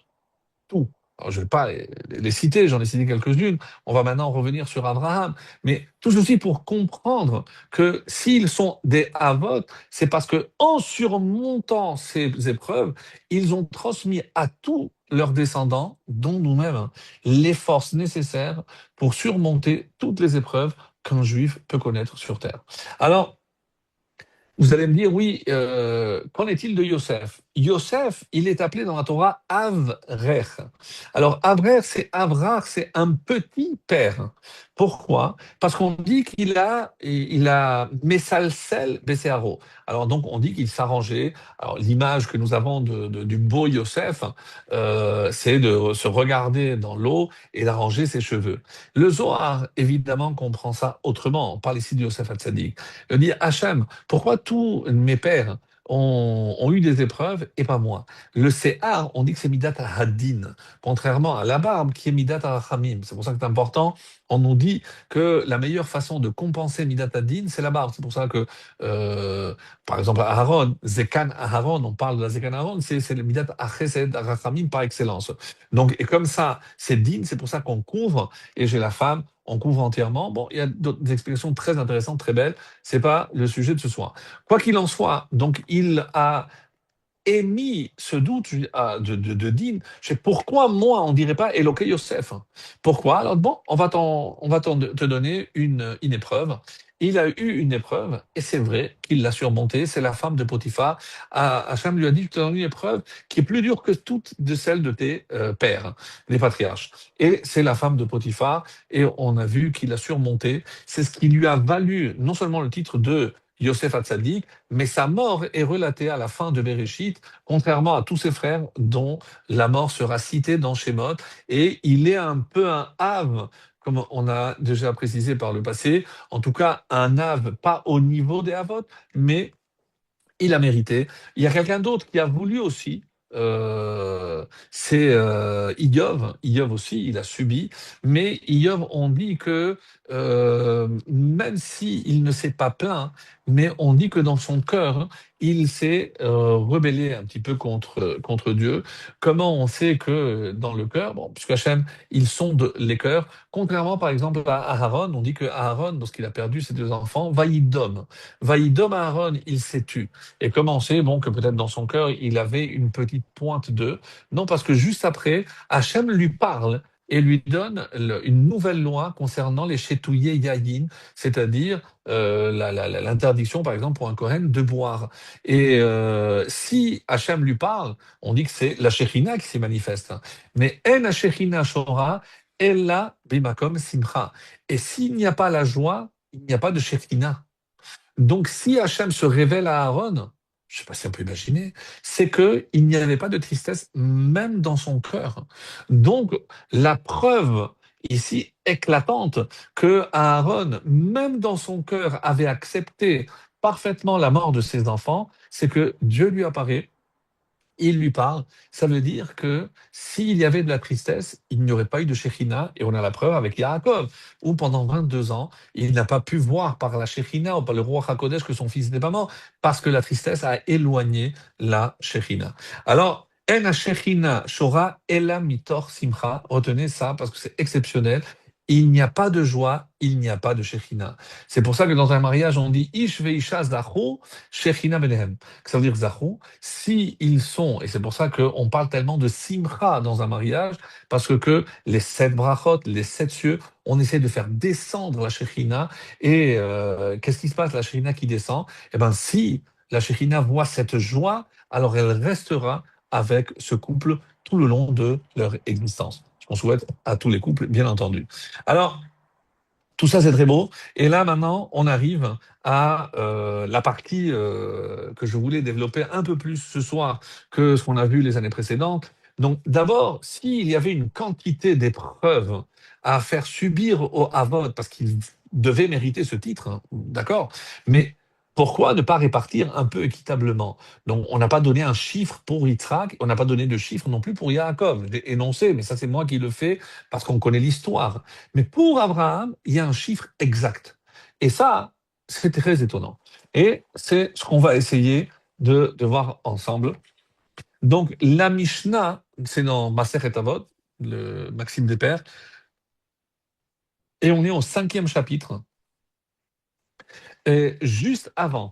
Tout. Alors, je ne vais pas les citer, j'en ai cité quelques-unes. On va maintenant revenir sur Abraham. Mais tout ceci pour comprendre que s'ils sont des Havot, c'est parce que en surmontant ces épreuves, ils ont transmis à tous leurs descendants, dont nous-mêmes, hein, les forces nécessaires pour surmonter toutes les épreuves qu'un juif peut connaître sur terre. Alors, vous allez me dire, oui, qu'en est-il de Yosef? Yosef, il est appelé dans la Torah Avrer. Alors, Avrer, c'est Avrar, c'est un petit père. Pourquoi? Parce qu'on dit qu'il a Mesalsel Besséaro. Alors, donc, on dit qu'il s'arrangeait. Alors, l'image que nous avons du beau Yosef, c'est de se regarder dans l'eau et d'arranger ses cheveux. Le Zohar, évidemment, comprend ça autrement. On parle ici de Yosef Hatzadik. Il dit, Hachem, pourquoi tous mes pères ont eu des épreuves et pas moi? Le Séhar, on dit que c'est Midat Hadin, contrairement à la barbe qui est Midat Rachamim. C'est pour ça que c'est important. On nous dit que la meilleure façon de compenser Midat Hadin, c'est la barbe. C'est pour ça que, par exemple, Aaron, Zekan Aaron, on parle de la Zekan Aaron, c'est le Midat Achesed Rachamim par excellence. Donc, et comme ça, c'est din, c'est pour ça qu'on couvre, et j'ai la femme, on couvre entièrement. Bon, il y a d'autres explications très intéressantes, très belles. C'est pas le sujet de ce soir. Quoi qu'il en soit, donc il a émis ce doute de Din. Je sais pourquoi moi, on dirait pas Eloqué Yosef? Pourquoi? Alors bon, on va te donner une épreuve. Il a eu une épreuve, et c'est vrai qu'il l'a surmontée. C'est la femme de Potiphar. Hacham lui a dit, je te donne une épreuve qui est plus dure que toutes de celles de tes pères, hein, les patriarches. Et c'est la femme de Potiphar, et on a vu qu'il a surmonté. C'est ce qui lui a valu non seulement le titre de Yosef Hatzadik, mais sa mort est relatée à la fin de Bereshit, contrairement à tous ses frères dont la mort sera citée dans Shemot. Et il est un peu un Av, comme on a déjà précisé par le passé, en tout cas un Av pas au niveau des Avot, mais il a mérité. Il y a quelqu'un d'autre qui a voulu aussi. C'est Iyov. Iyov aussi, il a subi. Mais Iyov, on dit que même s'il ne s'est pas plaint, mais on dit que dans son cœur, il s'est rebellé un petit peu contre Dieu. Comment on sait que dans le cœur, bon, puisque Hachem, il sonde les cœurs, contrairement par exemple à Aaron, on dit que Aaron, lorsqu'il a perdu ses deux enfants, Vaïdom. Vaïdom Aaron, il s'est tu. Et comment on sait, bon, que peut-être dans son cœur, il avait une petite pointe de... Non, parce que juste après, Hachem lui parle et lui donne une nouvelle loi concernant les chétouillés yayin, c'est-à-dire l'interdiction, par exemple, pour un Kohen de boire. Et si Hachem lui parle, on dit que c'est la Shekhinah qui s'y manifeste. Mais En Shekhinah Shora, Ella Bimakom Simcha. Et s'il n'y a pas la joie, il n'y a pas de Shekhinah. Donc, si Hachem se révèle à Aaron, je ne sais pas si on peut imaginer, c'est qu'il n'y avait pas de tristesse même dans son cœur. Donc, la preuve ici éclatante que Aaron, même dans son cœur, avait accepté parfaitement la mort de ses enfants, c'est que Dieu lui apparaît, il lui parle. Ça veut dire que s'il y avait de la tristesse, il n'y aurait pas eu de Shekhinah. Et on a la preuve avec Yaakov, où pendant 22 ans, il n'a pas pu voir par la Shekhinah ou par le roi HaKodesh que son fils n'était pas mort, parce que la tristesse a éloigné la Shekhinah. Alors, En Shekhinah Shora Ela Mitor Simcha. Retenez ça parce que c'est exceptionnel. Il n'y a pas de joie, il n'y a pas de Shekhinah. C'est pour ça que dans un mariage, on dit Ish veisha zachu Shekhinah benehem. Ça veut dire zachu, si ils sont, et c'est pour ça qu'on parle tellement de simcha dans un mariage, parce que les 7 brachot, les 7 cieux, on essaie de faire descendre la Shekhinah, et qu'est-ce qui se passe, la Shekhinah qui descend? Eh bien, si la Shekhinah voit cette joie, alors elle restera avec ce couple tout le long de leur existence. Ce qu'on souhaite à tous les couples, bien entendu. Alors, tout ça, c'est très beau. Et là, maintenant, on arrive à la partie que je voulais développer un peu plus ce soir que ce qu'on a vu les années précédentes. Donc, d'abord, s'il y avait une quantité d'épreuves à faire subir au Havod, parce qu'il devait mériter ce titre, hein, d'accord, mais pourquoi ne pas répartir un peu équitablement? Donc, on n'a pas donné un chiffre pour Yitzhak, on n'a pas donné de chiffre non plus pour Yaakov. J'ai énoncé, mais ça, c'est moi qui le fais parce qu'on connaît l'histoire. Mais pour Abraham, il y a un chiffre exact. Et ça, c'est très étonnant. Et c'est ce qu'on va essayer de voir ensemble. Donc, la Mishnah, c'est dans Masechet Avot, le Maxime des Pères, et on est au 5e chapitre. Et juste avant,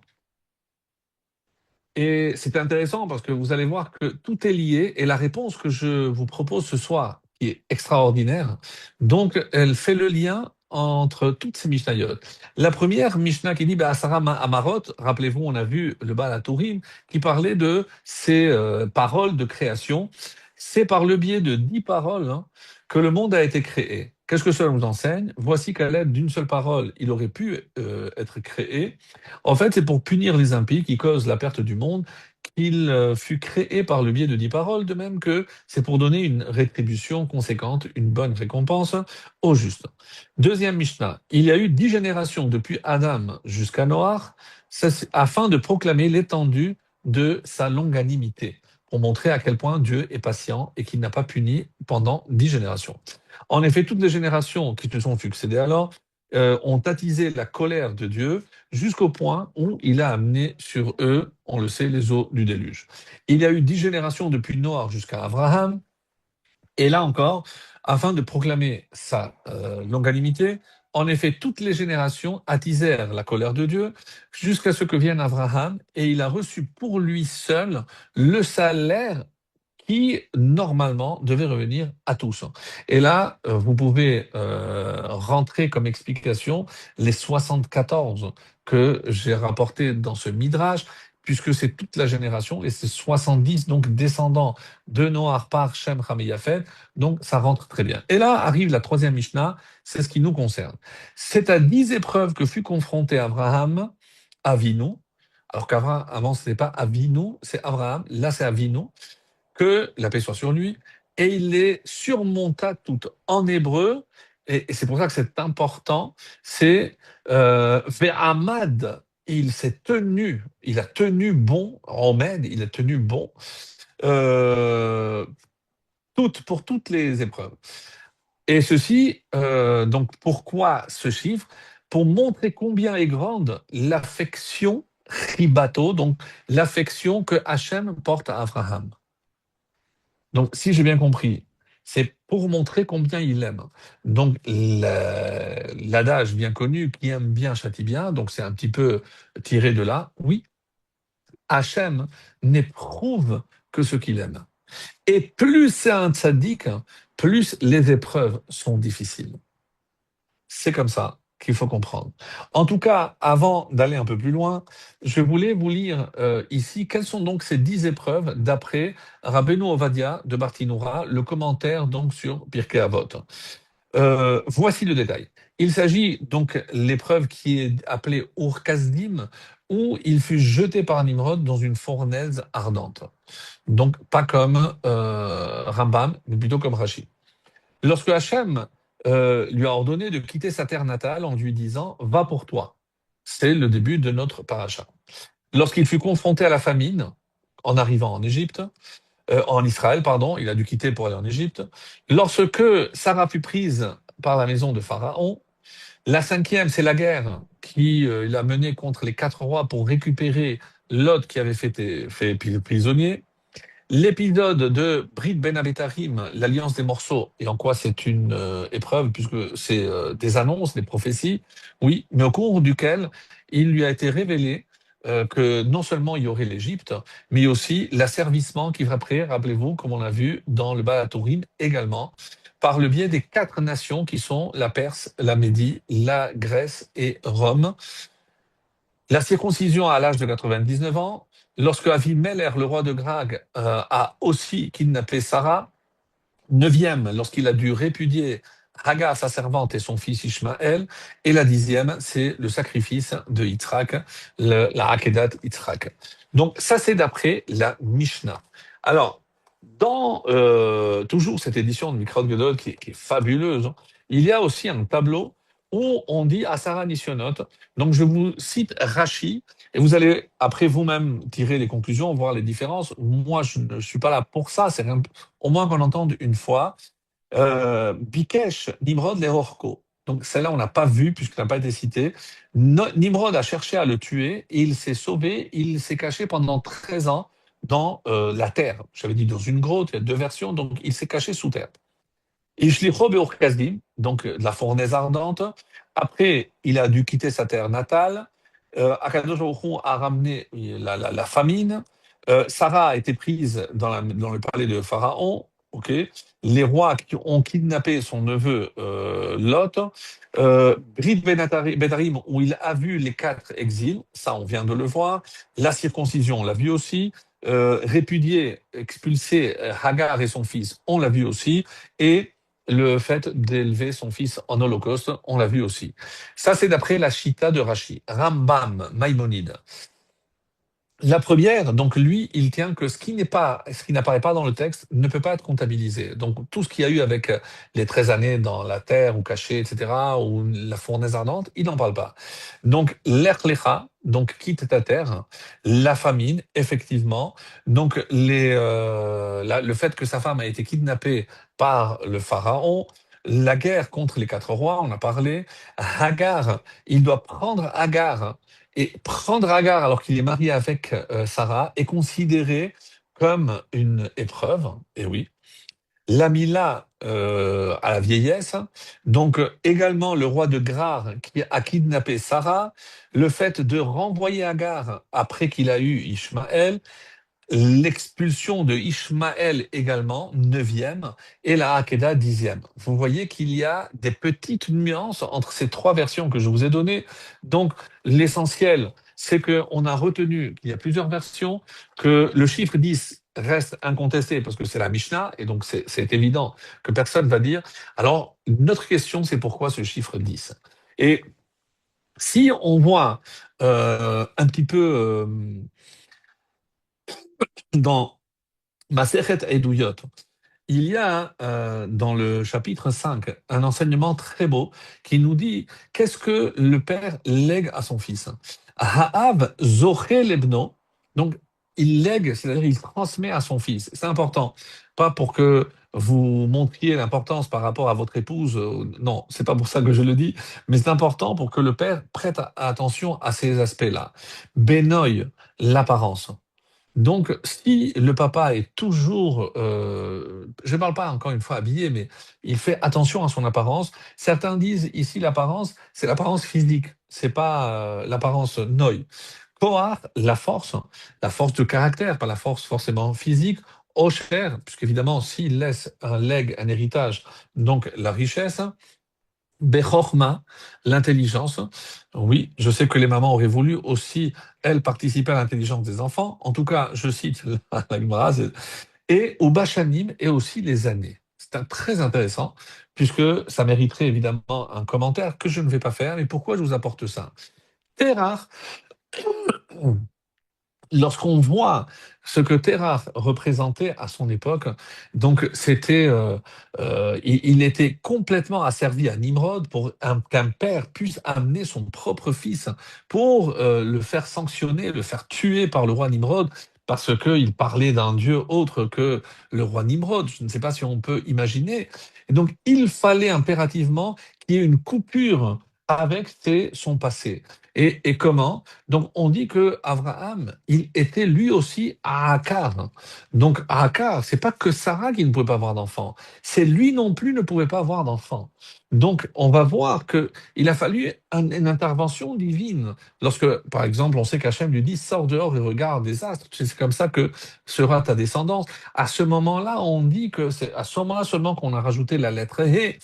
et c'est intéressant parce que vous allez voir que tout est lié et la réponse que je vous propose ce soir, qui est extraordinaire, donc elle fait le lien entre toutes ces Mishnayot. La première Mishnah qui dit Asara Amarot, rappelez-vous, on a vu le Baal HaTurim qui parlait de ces paroles de création. C'est par le biais de 10 paroles, hein, que le monde a été créé. Qu'est-ce que cela nous enseigne? Voici qu'à l'aide d'une seule parole, il aurait pu être créé. En fait, c'est pour punir les impies qui causent la perte du monde qu'il fut créé par le biais de 10 paroles, de même que c'est pour donner une rétribution conséquente, une bonne récompense aux justes. Deuxième Mishnah, il y a eu 10 générations depuis Adam jusqu'à Noach, afin de proclamer l'étendue de sa longanimité, pour montrer à quel point Dieu est patient et qu'il n'a pas puni pendant 10 générations. En effet, toutes les générations qui se sont succédées alors ont attisé la colère de Dieu jusqu'au point où il a amené sur eux, on le sait, les eaux du déluge. Il y a eu 10 générations depuis Noach jusqu'à Abraham, et là encore, afin de proclamer sa longanimité, En effet, toutes les générations attisèrent la colère de Dieu jusqu'à ce que vienne Abraham et il a reçu pour lui seul le salaire qui, normalement, devait revenir à tous. Et là, vous pouvez rentrer comme explication les 74 que j'ai rapportés dans ce Midrash, puisque c'est toute la génération, et c'est 70 donc descendants de Noach par Shem, Ham et Yafet, donc ça rentre très bien. Et là arrive la troisième Mishnah, c'est ce qui nous concerne. C'est à 10 épreuves que fut confronté Abraham, Avinu, alors qu'Abraham, avant, ce n'est pas Avinu, c'est Abraham, là c'est Avinu, que la paix soit sur lui, et il les surmonta toutes. En hébreu, et c'est pour ça que c'est important, c'est Ve'amad, il s'est tenu, il a tenu bon, Omed, il a tenu bon, euh, pour toutes les épreuves. Et ceci, donc pourquoi ce chiffre? Pour montrer combien est grande l'affection ribato, donc l'affection que Hachem porte à Abraham. Donc, si j'ai bien compris, c'est pour montrer combien il aime. Donc, l'adage bien connu, qui aime bien châtie bien, donc c'est un petit peu tiré de là. Oui, Hachem n'éprouve que ce qu'il aime. Et plus c'est un tzaddik, plus les épreuves sont difficiles. C'est comme ça qu'il faut comprendre. En tout cas, avant d'aller un peu plus loin, je voulais vous lire ici quelles sont donc ces 10 épreuves d'après Rabbeinu Ovadia de Bartinoura, le commentaire donc sur Pirkei Avot. Voici le détail. Il s'agit donc l'épreuve qui est appelée Ur Kasdim, où il fut jeté par Nimrod dans une fournaise ardente. Donc pas comme Rambam, mais plutôt comme Rashi. Lorsque Hachem lui a ordonné de quitter sa terre natale en lui disant va pour toi. C'est le début de notre paracha. Lorsqu'il fut confronté à la famine en arrivant en Égypte, en Israël, pardon, il a dû quitter pour aller en Égypte. Lorsque Sarah fut prise par la maison de Pharaon, la cinquième, c'est la guerre qu'il a menée contre les 4 rois pour récupérer Lot qui avait fait prisonnier. L'épisode de Brit Ben Abetarim, l'alliance des morceaux, et en quoi c'est une épreuve, puisque c'est des annonces, des prophéties, oui, mais au cours duquel il lui a été révélé que non seulement il y aurait l'Égypte, mais aussi l'asservissement qui ferait, rappelez-vous, comme on l'a vu dans le Balatourim également, par le biais des 4 nations qui sont la Perse, la Médie, la Grèce et Rome. La circoncision à l'âge de 99 ans, lorsque Avimelech, le roi de Grag, a aussi kidnappé Sarah, neuvième, lorsqu'il a dû répudier Hagar, sa servante, et son fils Ishmaël, et la 10e, c'est le sacrifice de Yitzhak, la Akedat Yitzhak. Donc ça, c'est d'après la Mishnah. Alors, dans toujours cette édition de Mikrot Gedol qui est fabuleuse, hein, il y a aussi un tableau où on dit Asara Nishonot. Donc je vous cite Rashi, et vous allez après vous-même tirer les conclusions, voir les différences. Moi, je ne suis pas là pour ça, c'est au moins qu'on entende une fois. Bikesh, Nimrod, les Rorko. Donc celle-là, on n'a pas vu puisqu'elle n'a pas été citée. Nimrod a cherché à le tuer et il s'est sauvé, il s'est caché pendant 13 ans dans la terre. J'avais dit dans une grotte, il y a 2 versions, donc il s'est caché sous terre. Ishlicho Be'orkazdim, donc de la fournaise ardente. Après, il a dû quitter sa terre natale. Akadosh Baruch Hu a ramené la famine. Sarah a été prise dans le palais de Pharaon. Ok. Les rois qui ont kidnappé son neveu Lot. Brit Benarim, où il a vu les 4 exils, ça on vient de le voir. La circoncision, on l'a vu aussi. Répudier, expulser Hagar et son fils, on l'a vu aussi. Et le fait d'élever son fils en holocauste, on l'a vu aussi. Ça, c'est d'après la Chita de Rashi. Rambam, Maïmonide. La première, donc lui, il tient que ce qui n'apparaît pas dans le texte ne peut pas être comptabilisé. Donc tout ce qu'il y a eu avec les 13 années dans la terre ou caché, etc., ou la fournaise ardente, il n'en parle pas. Donc l'Erlecha, donc quitte ta terre, la famine, effectivement, donc le fait que sa femme a été kidnappée par le pharaon, la guerre contre les 4 rois, on a parlé, Hagar, il doit prendre Hagar et prendre Hagar alors qu'il est marié avec Sarah est considéré comme une épreuve, et oui. l'a mis là à la vieillesse. Donc également le roi de Grar qui a kidnappé Sarah, le fait de renvoyer Agar après qu'il a eu Ishmaël, l'expulsion de Ishmaël également, neuvième, et la Hakeda, dixième. Vous voyez qu'il y a des petites nuances entre ces trois versions que je vous ai données. Donc, l'essentiel, c'est qu'on a retenu qu'il y a plusieurs versions, que le chiffre 10 reste incontesté parce que c'est la Mishnah, et donc c'est évident que personne va dire. Alors, notre question, c'est pourquoi ce chiffre 10. Et si on voit un petit peu dans Masechet Eduyot, il y a dans le chapitre 5 un enseignement très beau qui nous dit qu'est-ce que le père lègue à son fils. Ha'av zoché lebno, donc il lègue, c'est-à-dire il transmet à son fils. C'est important, pas pour que vous montriez l'importance par rapport à votre épouse, non, c'est pas pour ça que je le dis, mais c'est important pour que le père prête attention à ces aspects-là. Benoï, l'apparence. Donc, si le papa est toujours, je ne parle pas encore une fois habillé, mais il fait attention à son apparence. Certains disent ici l'apparence, c'est l'apparence physique, c'est pas l'apparence noi. Kohar, la force de caractère, pas la force forcément physique. Osher, puisqu'évidemment, s'il laisse un legs, un héritage, donc la richesse. Bechorma, l'intelligence. Oui, je sais que les mamans auraient voulu aussi, elles, participer à l'intelligence des enfants. En tout cas, je cite la Gemara, et au Bachanim et aussi les années. C'est très intéressant, puisque ça mériterait évidemment un commentaire que je ne vais pas faire. Mais pourquoi je vous apporte ça? Terah, lorsqu'on voit ce que Terah représentait à son époque, donc c'était, il était complètement asservi à Nimrod pour qu'un père puisse amener son propre fils pour le faire sanctionner, le faire tuer par le roi Nimrod, parce qu'il parlait d'un dieu autre que le roi Nimrod. Je ne sais pas si on peut imaginer. Et donc il fallait impérativement qu'il y ait une coupure avec son passé. Et comment? Donc, on dit que Abraham, il était lui aussi à Akar. Donc, à Akar, c'est pas que Sarah qui ne pouvait pas avoir d'enfant, c'est lui non plus ne pouvait pas avoir d'enfant. Donc, on va voir que il a fallu une intervention divine. Lorsque, par exemple, on sait qu'Hachem lui dit, sors dehors et regarde les astres, c'est comme ça que sera ta descendance. À ce moment-là, on dit que c'est à ce moment-là seulement qu'on a rajouté la lettre He.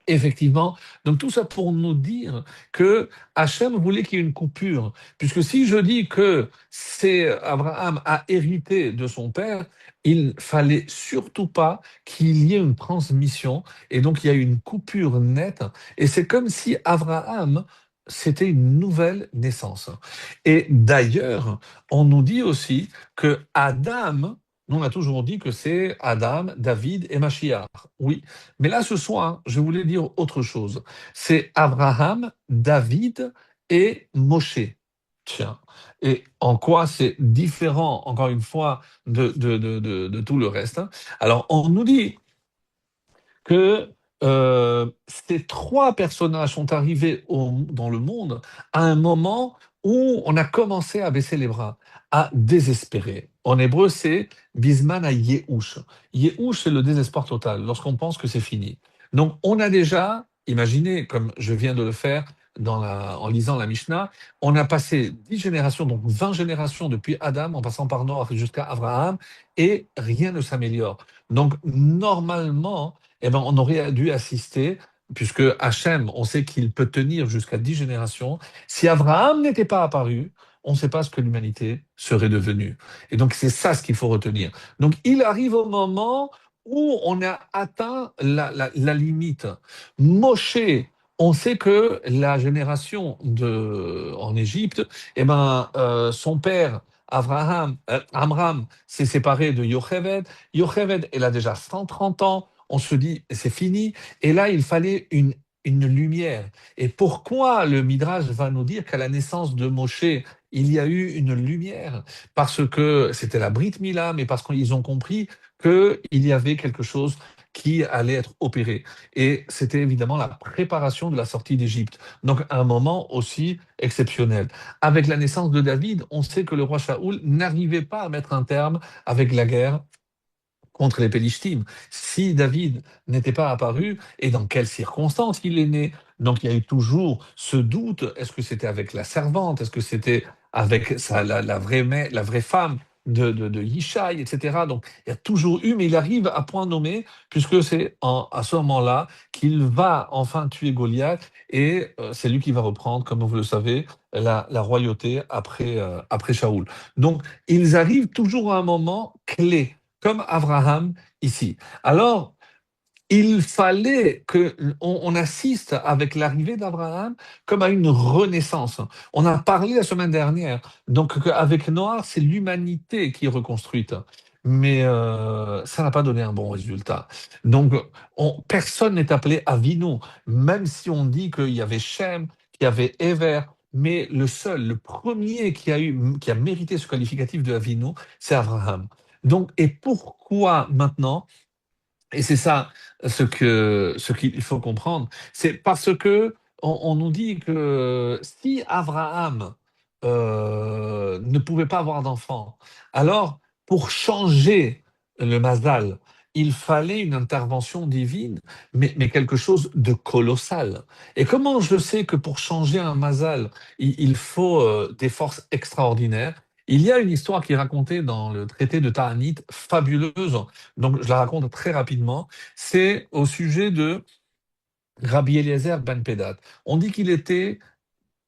Effectivement, donc tout ça pour nous dire que Hachem voulait qu'il y ait une coupure, puisque si je dis que c'est Abraham a hérité de son père, il fallait surtout pas qu'il y ait une transmission, et donc il y a eu une coupure nette, et c'est comme si Abraham c'était une nouvelle naissance. Et d'ailleurs, on nous dit aussi que Adam, nous on a toujours dit que c'est Adam, David et Mashiach. Oui, mais là, ce soir, je voulais dire autre chose. C'est Abraham, David et Moshe. Tiens. Et en quoi c'est différent, encore une fois, de tout le reste, hein. Alors, on nous dit que ces trois personnages sont arrivés dans le monde à un moment où on a commencé à baisser les bras, à désespérer. En hébreu, c'est bisman à Yehush. Yehush, c'est le désespoir total, lorsqu'on pense que c'est fini. Donc, on a déjà, imaginez, comme je viens de le faire en lisant la Mishnah, on a passé 10 générations, donc 20 générations depuis Adam, en passant par Noach jusqu'à Abraham, et rien ne s'améliore. Donc, normalement, eh ben, on aurait dû assister, puisque Hachem, on sait qu'il peut tenir jusqu'à 10 générations. Si Abraham n'était pas apparu, on ne sait pas ce que l'humanité serait devenue. Et donc, c'est ça ce qu'il faut retenir. Donc, il arrive au moment où on a atteint la limite. Moshe, on sait que la génération en Égypte, eh ben, son père, Amram s'est séparé de Yocheved. Yocheved, elle a déjà 130 ans. On se dit, c'est fini. Et là, il fallait une lumière. Et pourquoi le Midrash va nous dire qu'à la naissance de Moshe, il y a eu une lumière? Parce que c'était la Brit Mila, mais parce qu'ils ont compris qu'il y avait quelque chose qui allait être opéré. Et c'était évidemment la préparation de la sortie d'Égypte. Donc un moment aussi exceptionnel. Avec la naissance de David, on sait que le roi Shaoul n'arrivait pas à mettre un terme avec la guerre contre les Pélishtim. Si David n'était pas apparu, et dans quelles circonstances il est né? Donc il y a eu toujours ce doute, est-ce que c'était avec la servante, est-ce que c'était avec la vraie femme de Yishai, etc. Donc il y a toujours eu, mais il arrive à point nommé, puisque c'est à ce moment-là qu'il va enfin tuer Goliath, et c'est lui qui va reprendre, comme vous le savez, la royauté après Shaoul. Donc ils arrivent toujours à un moment clé comme Abraham ici. Alors, il fallait que on assiste avec l'arrivée d'Abraham comme à une renaissance. On a parlé la semaine dernière, donc avec Noah, c'est l'humanité qui est reconstruite. Mais ça n'a pas donné un bon résultat. Donc, personne n'est appelé à Avinu, même si on dit qu'il y avait Shem, qu'il y avait Ever, mais le premier qui a mérité ce qualificatif de Avinu, c'est Abraham. Donc, et pourquoi maintenant? Et c'est ça ce qu'il faut comprendre. C'est parce que on nous dit que si Abraham ne pouvait pas avoir d'enfant, alors pour changer le Mazal, il fallait une intervention divine, mais quelque chose de colossal. Et comment je sais que pour changer un Mazal, il faut des forces extraordinaires? Il y a une histoire qui est racontée dans le traité de Ta'anit, fabuleuse, donc, je la raconte très rapidement. C'est au sujet de Rabbi Eliezer ben Pedat. On dit qu'il était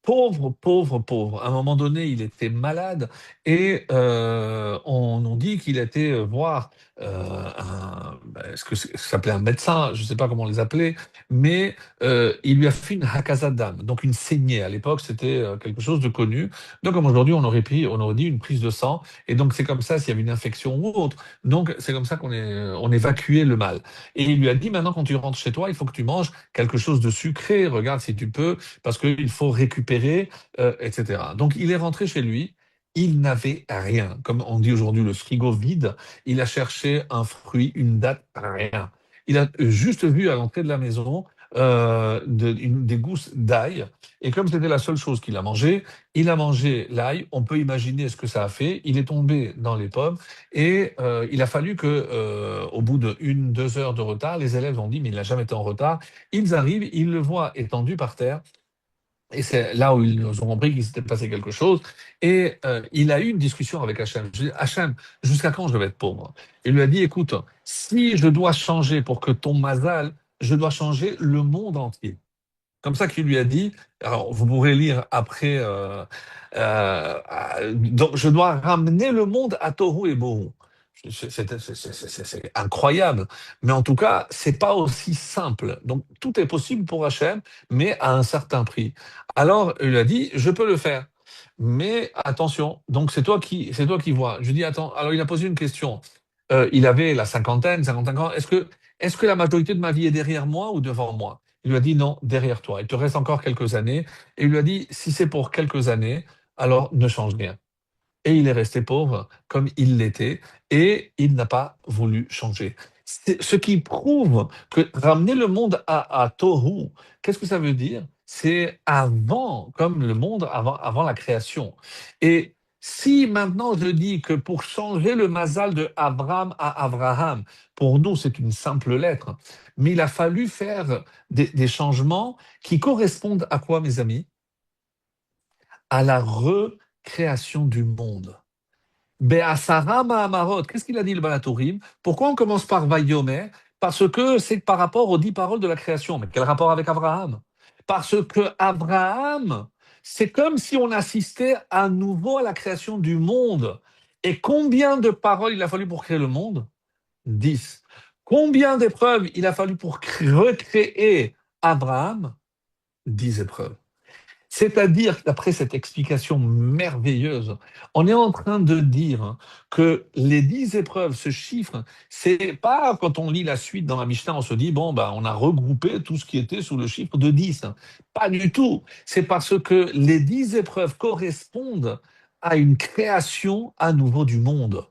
pauvre, pauvre, pauvre. À un moment donné, il était malade et on dit qu'il était voir est-ce que ça s'appelait un médecin, je ne sais pas comment on les appelait, mais il lui a fait une hakazadam, donc une saignée. À l'époque, c'était quelque chose de connu. Donc, comme aujourd'hui, on aurait dit une prise de sang. Et donc, c'est comme ça s'il y avait une infection ou autre. Donc, c'est comme ça on évacuait le mal. Et il lui a dit, maintenant, quand tu rentres chez toi, il faut que tu manges quelque chose de sucré. Regarde si tu peux parce qu'il faut récupérer, etc. Donc il est rentré chez lui, il n'avait rien. Comme on dit aujourd'hui, le frigo vide, il a cherché un fruit, une date, rien. Il a juste vu à l'entrée de la maison des gousses d'ail, et comme c'était la seule chose qu'il a mangé, il a mangé l'ail, on peut imaginer ce que ça a fait, il est tombé dans les pommes, et il a fallu que, au bout de 1, 2 heures de retard, les élèves ont dit, mais il n'a jamais été en retard, ils arrivent, ils le voient étendu par terre, et c'est là où ils ont compris qu'il s'était passé quelque chose. Et il a eu une discussion avec Hachem. Je lui ai dit, Hachem, jusqu'à quand je vais être pauvre? Il lui a dit, écoute, si je dois changer pour que ton mazal, je dois changer le monde entier. Comme ça qu'il lui a dit, alors vous pourrez lire après, donc je dois ramener le monde à Tohu et Bohu. C'est incroyable, mais en tout cas, c'est pas aussi simple. Donc tout est possible pour Hachem, mais à un certain prix. Alors il a dit, je peux le faire, mais attention. Donc c'est toi qui vois. Je lui dis attends. Alors il a posé une question. Il avait la cinquantaine, 55 ans. Est-ce que la majorité de ma vie est derrière moi ou devant moi? Il lui a dit non, derrière toi. Il te reste encore quelques années. Et il lui a dit, si c'est pour quelques années, alors ne change rien. Et il est resté pauvre comme il l'était et il n'a pas voulu changer. C'est ce qui prouve que ramener le monde à Tohu, qu'est-ce que ça veut dire? C'est avant, comme le monde avant la création. Et si maintenant je dis que pour changer le mazal de Abraham à Abraham, pour nous c'est une simple lettre, mais il a fallu faire des changements qui correspondent à quoi, mes amis? À la recréation du monde. Be'asara ma'amarot. Qu'est-ce qu'il a dit le Balatourim? Pourquoi on commence par Vayomer? Parce que c'est par rapport aux 10 paroles de la création. Mais quel rapport avec Abraham? Parce que Abraham, c'est comme si on assistait à nouveau à la création du monde. Et combien de paroles il a fallu pour créer le monde? 10. Combien d'épreuves il a fallu pour recréer Abraham? 10 épreuves. C'est-à-dire, d'après cette explication merveilleuse, on est en train de dire que les 10 épreuves, ce chiffre, c'est pas quand on lit la suite dans la Mishnah, on se dit, bon, ben, on a regroupé tout ce qui était sous le chiffre de 10. Pas du tout. C'est parce que les 10 épreuves correspondent à une création à nouveau du monde.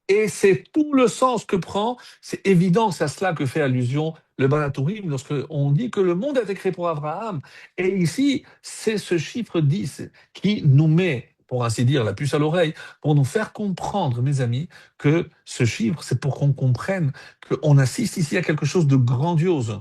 Et c'est tout le sens que prend, c'est évident, c'est à cela que fait allusion le Balatourim lorsque on dit que le monde a été créé pour Abraham. Et ici, c'est ce chiffre 10 qui nous met pour ainsi dire, la puce à l'oreille, pour nous faire comprendre, mes amis, que ce chiffre, c'est pour qu'on comprenne qu'on assiste ici à quelque chose de grandiose.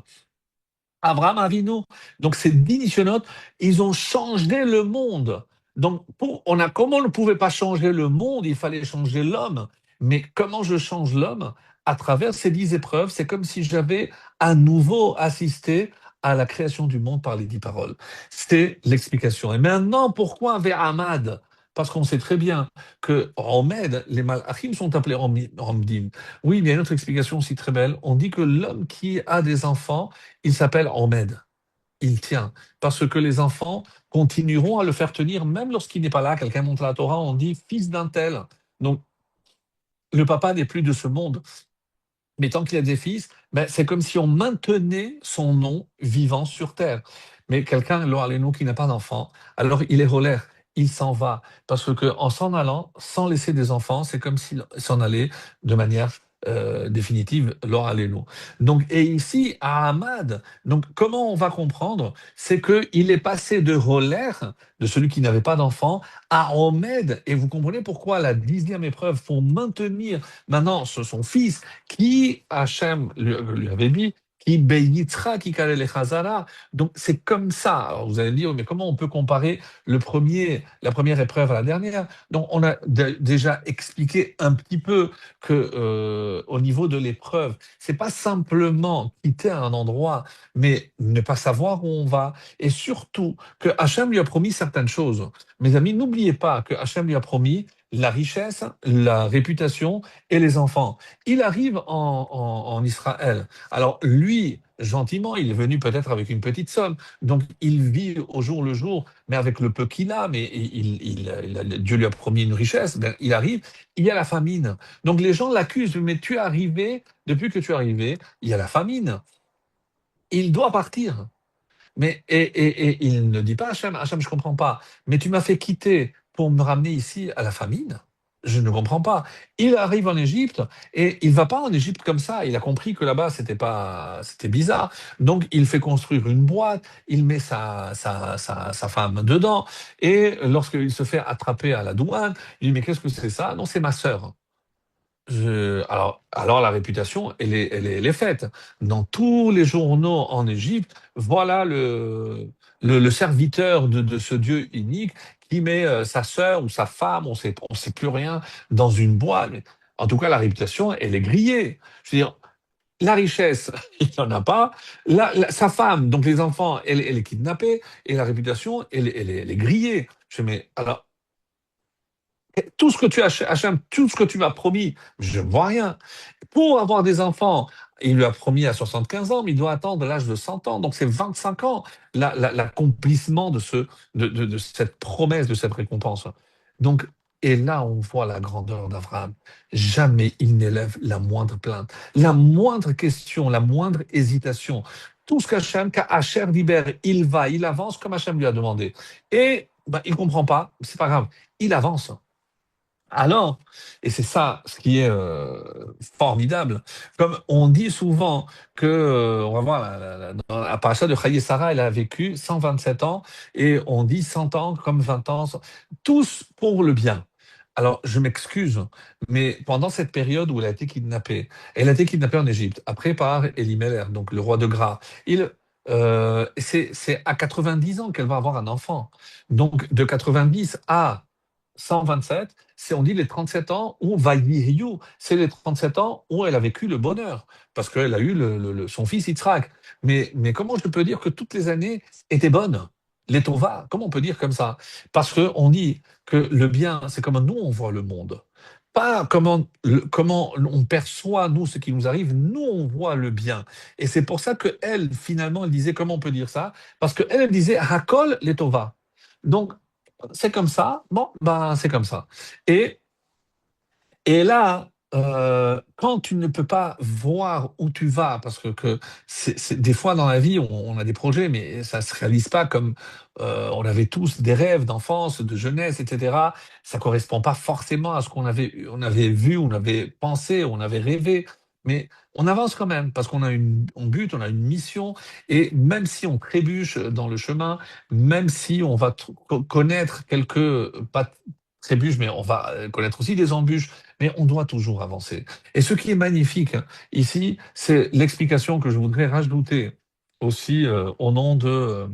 Abraham Avinu. Donc ces 10 nissionotes, ils ont changé le monde. Donc comme on ne pouvait pas changer le monde, il fallait changer l'homme. Mais comment je change l'homme? À travers ces 10 épreuves, c'est comme si j'avais à nouveau assisté à la création du monde par les 10 paroles. C'est l'explication. Et maintenant, pourquoi vers Ahmad? Parce qu'on sait très bien que Romed, les Malachim sont appelés Romdim. Oui, il y a une autre explication aussi très belle. On dit que l'homme qui a des enfants, il s'appelle Ahmed. Il tient. Parce que les enfants continueront à le faire tenir, même lorsqu'il n'est pas là. Quelqu'un monte la Torah, on dit fils d'un tel. Donc, le papa n'est plus de ce monde. Mais tant qu'il y a des fils, ben, c'est comme si on maintenait son nom vivant sur terre. Mais quelqu'un, alors nous qui n'a pas d'enfant, alors il est relaire, il s'en va. Parce que en s'en allant, sans laisser des enfants, c'est comme s'il s'en allait de manière définitive, Laura Alléno. Donc, et ici, à Ahmad, donc comment on va comprendre? C'est qu'il est passé de relaire, de celui qui n'avait pas d'enfant, à Omed. Et vous comprenez pourquoi la 10e épreuve, pour maintenir maintenant son fils, qui Hachem lui avait dit, qui Beyitra, qui Kalele Chazara. Donc c'est comme ça. Alors, vous allez me dire, mais comment on peut comparer la première épreuve à la dernière? Donc on a déjà expliqué un petit peu que au niveau de l'épreuve, c'est pas simplement quitter un endroit, mais ne pas savoir où on va, et surtout que Hachem lui a promis certaines choses. Mes amis, n'oubliez pas que Hachem lui a promis la richesse, la réputation et les enfants. Il arrive en Israël. Alors lui, gentiment, il est venu peut-être avec une petite somme. Donc il vit au jour le jour, mais avec le peu qu'il a, mais Dieu lui a promis une richesse. Ben, il arrive, il y a la famine. Donc les gens l'accusent, mais tu es arrivé, depuis que tu es arrivé, il y a la famine. Il doit partir. Et il ne dit pas Hachem, Hachem, je ne comprends pas, mais tu m'as fait quitter pour me ramener ici à la famine. Je ne comprends pas. Il arrive en Égypte et il va pas en Égypte comme ça. Il a compris que là-bas, c'était bizarre. Donc, il fait construire une boîte, il met sa femme dedans et lorsqu'il se fait attraper à la douane, il dit, mais qu'est-ce que c'est ça? Non, c'est ma sœur. Alors la réputation, elle est faite. Dans tous les journaux en Égypte, voilà le serviteur de ce Dieu unique qui met sa sœur ou sa femme, on sait plus rien, dans une boîte. Mais en tout cas, la réputation, elle est grillée. Je veux dire, la richesse, il n'en a pas. Sa femme, donc les enfants, elle est kidnappée. Et la réputation, elle est grillée. Je dis, mais alors, tout ce que tu as, Hachem, tout ce que tu m'as promis, je ne vois rien. Pour avoir des enfants, il lui a promis à 75 ans, mais il doit attendre l'âge de 100 ans. Donc c'est 25 ans l'accomplissement de cette promesse, de cette récompense. Donc, et là, on voit la grandeur d'Abraham. Jamais il n'élève la moindre plainte, la moindre question, la moindre hésitation. Tout ce qu'Hachem libère, il va, il avance comme Hachem lui a demandé. Et ben, il ne comprend pas, c'est pas grave, il avance. Alors, et c'est ça ce qui est formidable, comme on dit souvent que, on va voir, dans la paracha de Chaye Sarah, elle a vécu 127 ans, et on dit 100 ans comme 20 ans, tous pour le bien. Alors, je m'excuse, mais pendant cette période où elle a été kidnappée en Égypte, après par Elimelech, donc le roi de Gra, c'est à 90 ans qu'elle va avoir un enfant. Donc, de 90 à 127, on dit les 37 ans où Vayiyu, c'est les 37 ans où elle a vécu le bonheur, parce qu'elle a eu son fils Yitzhak. Mais comment je peux dire que toutes les années étaient bonnes? Les Tova, comment on peut dire comme ça? Parce qu'on dit que le bien, c'est comme nous on voit le monde. Pas comment on perçoit, nous, ce qui nous arrive, nous, on voit le bien. Et c'est pour ça qu'elle, finalement, elle disait, comment on peut dire ça? Parce qu'elle, elle disait, Hakol les Tova. Donc, c'est comme ça, bon, ben, c'est comme ça. Et, et là, quand tu ne peux pas voir où tu vas, parce que des fois dans la vie, on a des projets, mais ça ne se réalise pas comme on avait tous des rêves d'enfance, de jeunesse, etc. Ça ne correspond pas forcément à ce on avait vu, on avait pensé, on avait rêvé. mais on avance quand même parce qu'on a un but, on a une mission, et même si on trébuche dans le chemin, même si on va connaître quelques, pas trébuches, mais on va connaître aussi des embûches, mais on doit toujours avancer. Et ce qui est magnifique ici, c'est l'explication que je voudrais rajouter aussi au nom de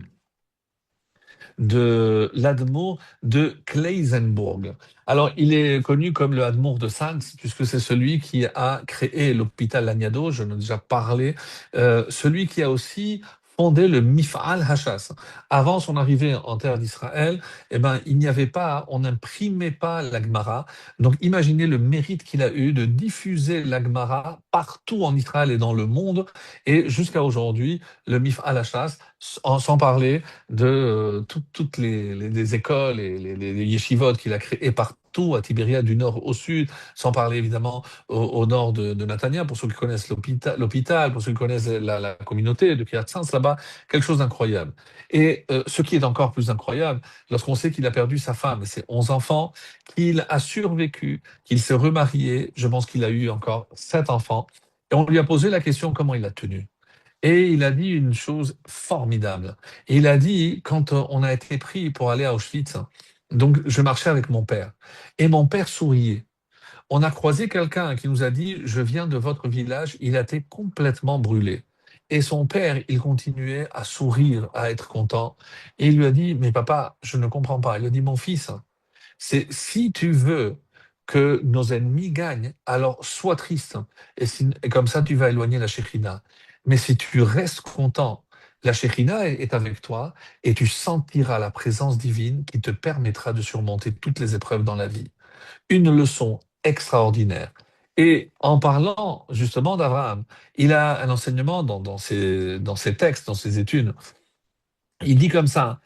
l'Admour de Claysenburg. Alors, il est connu comme le Admour de Sants, puisque c'est celui qui a créé l'hôpital Laniado, je en ai déjà parlé, celui qui a aussi fondé le Mif'al Hashas. Avant son arrivée en terre d'Israël, eh ben, il n'y avait pas, on n'imprimait pas la Gemara. Donc, imaginez le mérite qu'il a eu de diffuser la Gemara partout en Israël et dans le monde. Et jusqu'à aujourd'hui, le Mif'al Hashas, sans parler de toutes les écoles et les yeshivot qu'il a créées partout à Tibériade, du nord au sud, sans parler évidemment au nord de Natania, pour ceux qui connaissent l'hôpital, pour ceux qui connaissent la communauté de Kiryat Sans, là-bas, quelque chose d'incroyable. Et ce qui est encore plus incroyable, lorsqu'on sait qu'il a perdu sa femme et ses 11 enfants, qu'il a survécu, qu'il s'est remarié, je pense qu'il a eu encore 7 enfants, et on lui a posé la question comment il a tenu. Et il a dit une chose formidable. Il a dit, quand on a été pris pour aller à Auschwitz, donc je marchais avec mon père, et mon père souriait. On a croisé quelqu'un qui nous a dit, je viens de votre village, il a été complètement brûlé. Et son père, il continuait à sourire, à être content. Et il lui a dit, mais papa, je ne comprends pas. Il lui a dit, mon fils, c'est si tu veux que nos ennemis gagnent, alors sois triste. Et comme ça, tu vas éloigner la Shekhinah. Mais si tu restes content, la Shekhinah est avec toi et tu sentiras la présence divine qui te permettra de surmonter toutes les épreuves dans la vie. Une leçon extraordinaire. Et en parlant justement d'Abraham, il a un enseignement dans ses textes, dans ses études. Il dit comme ça,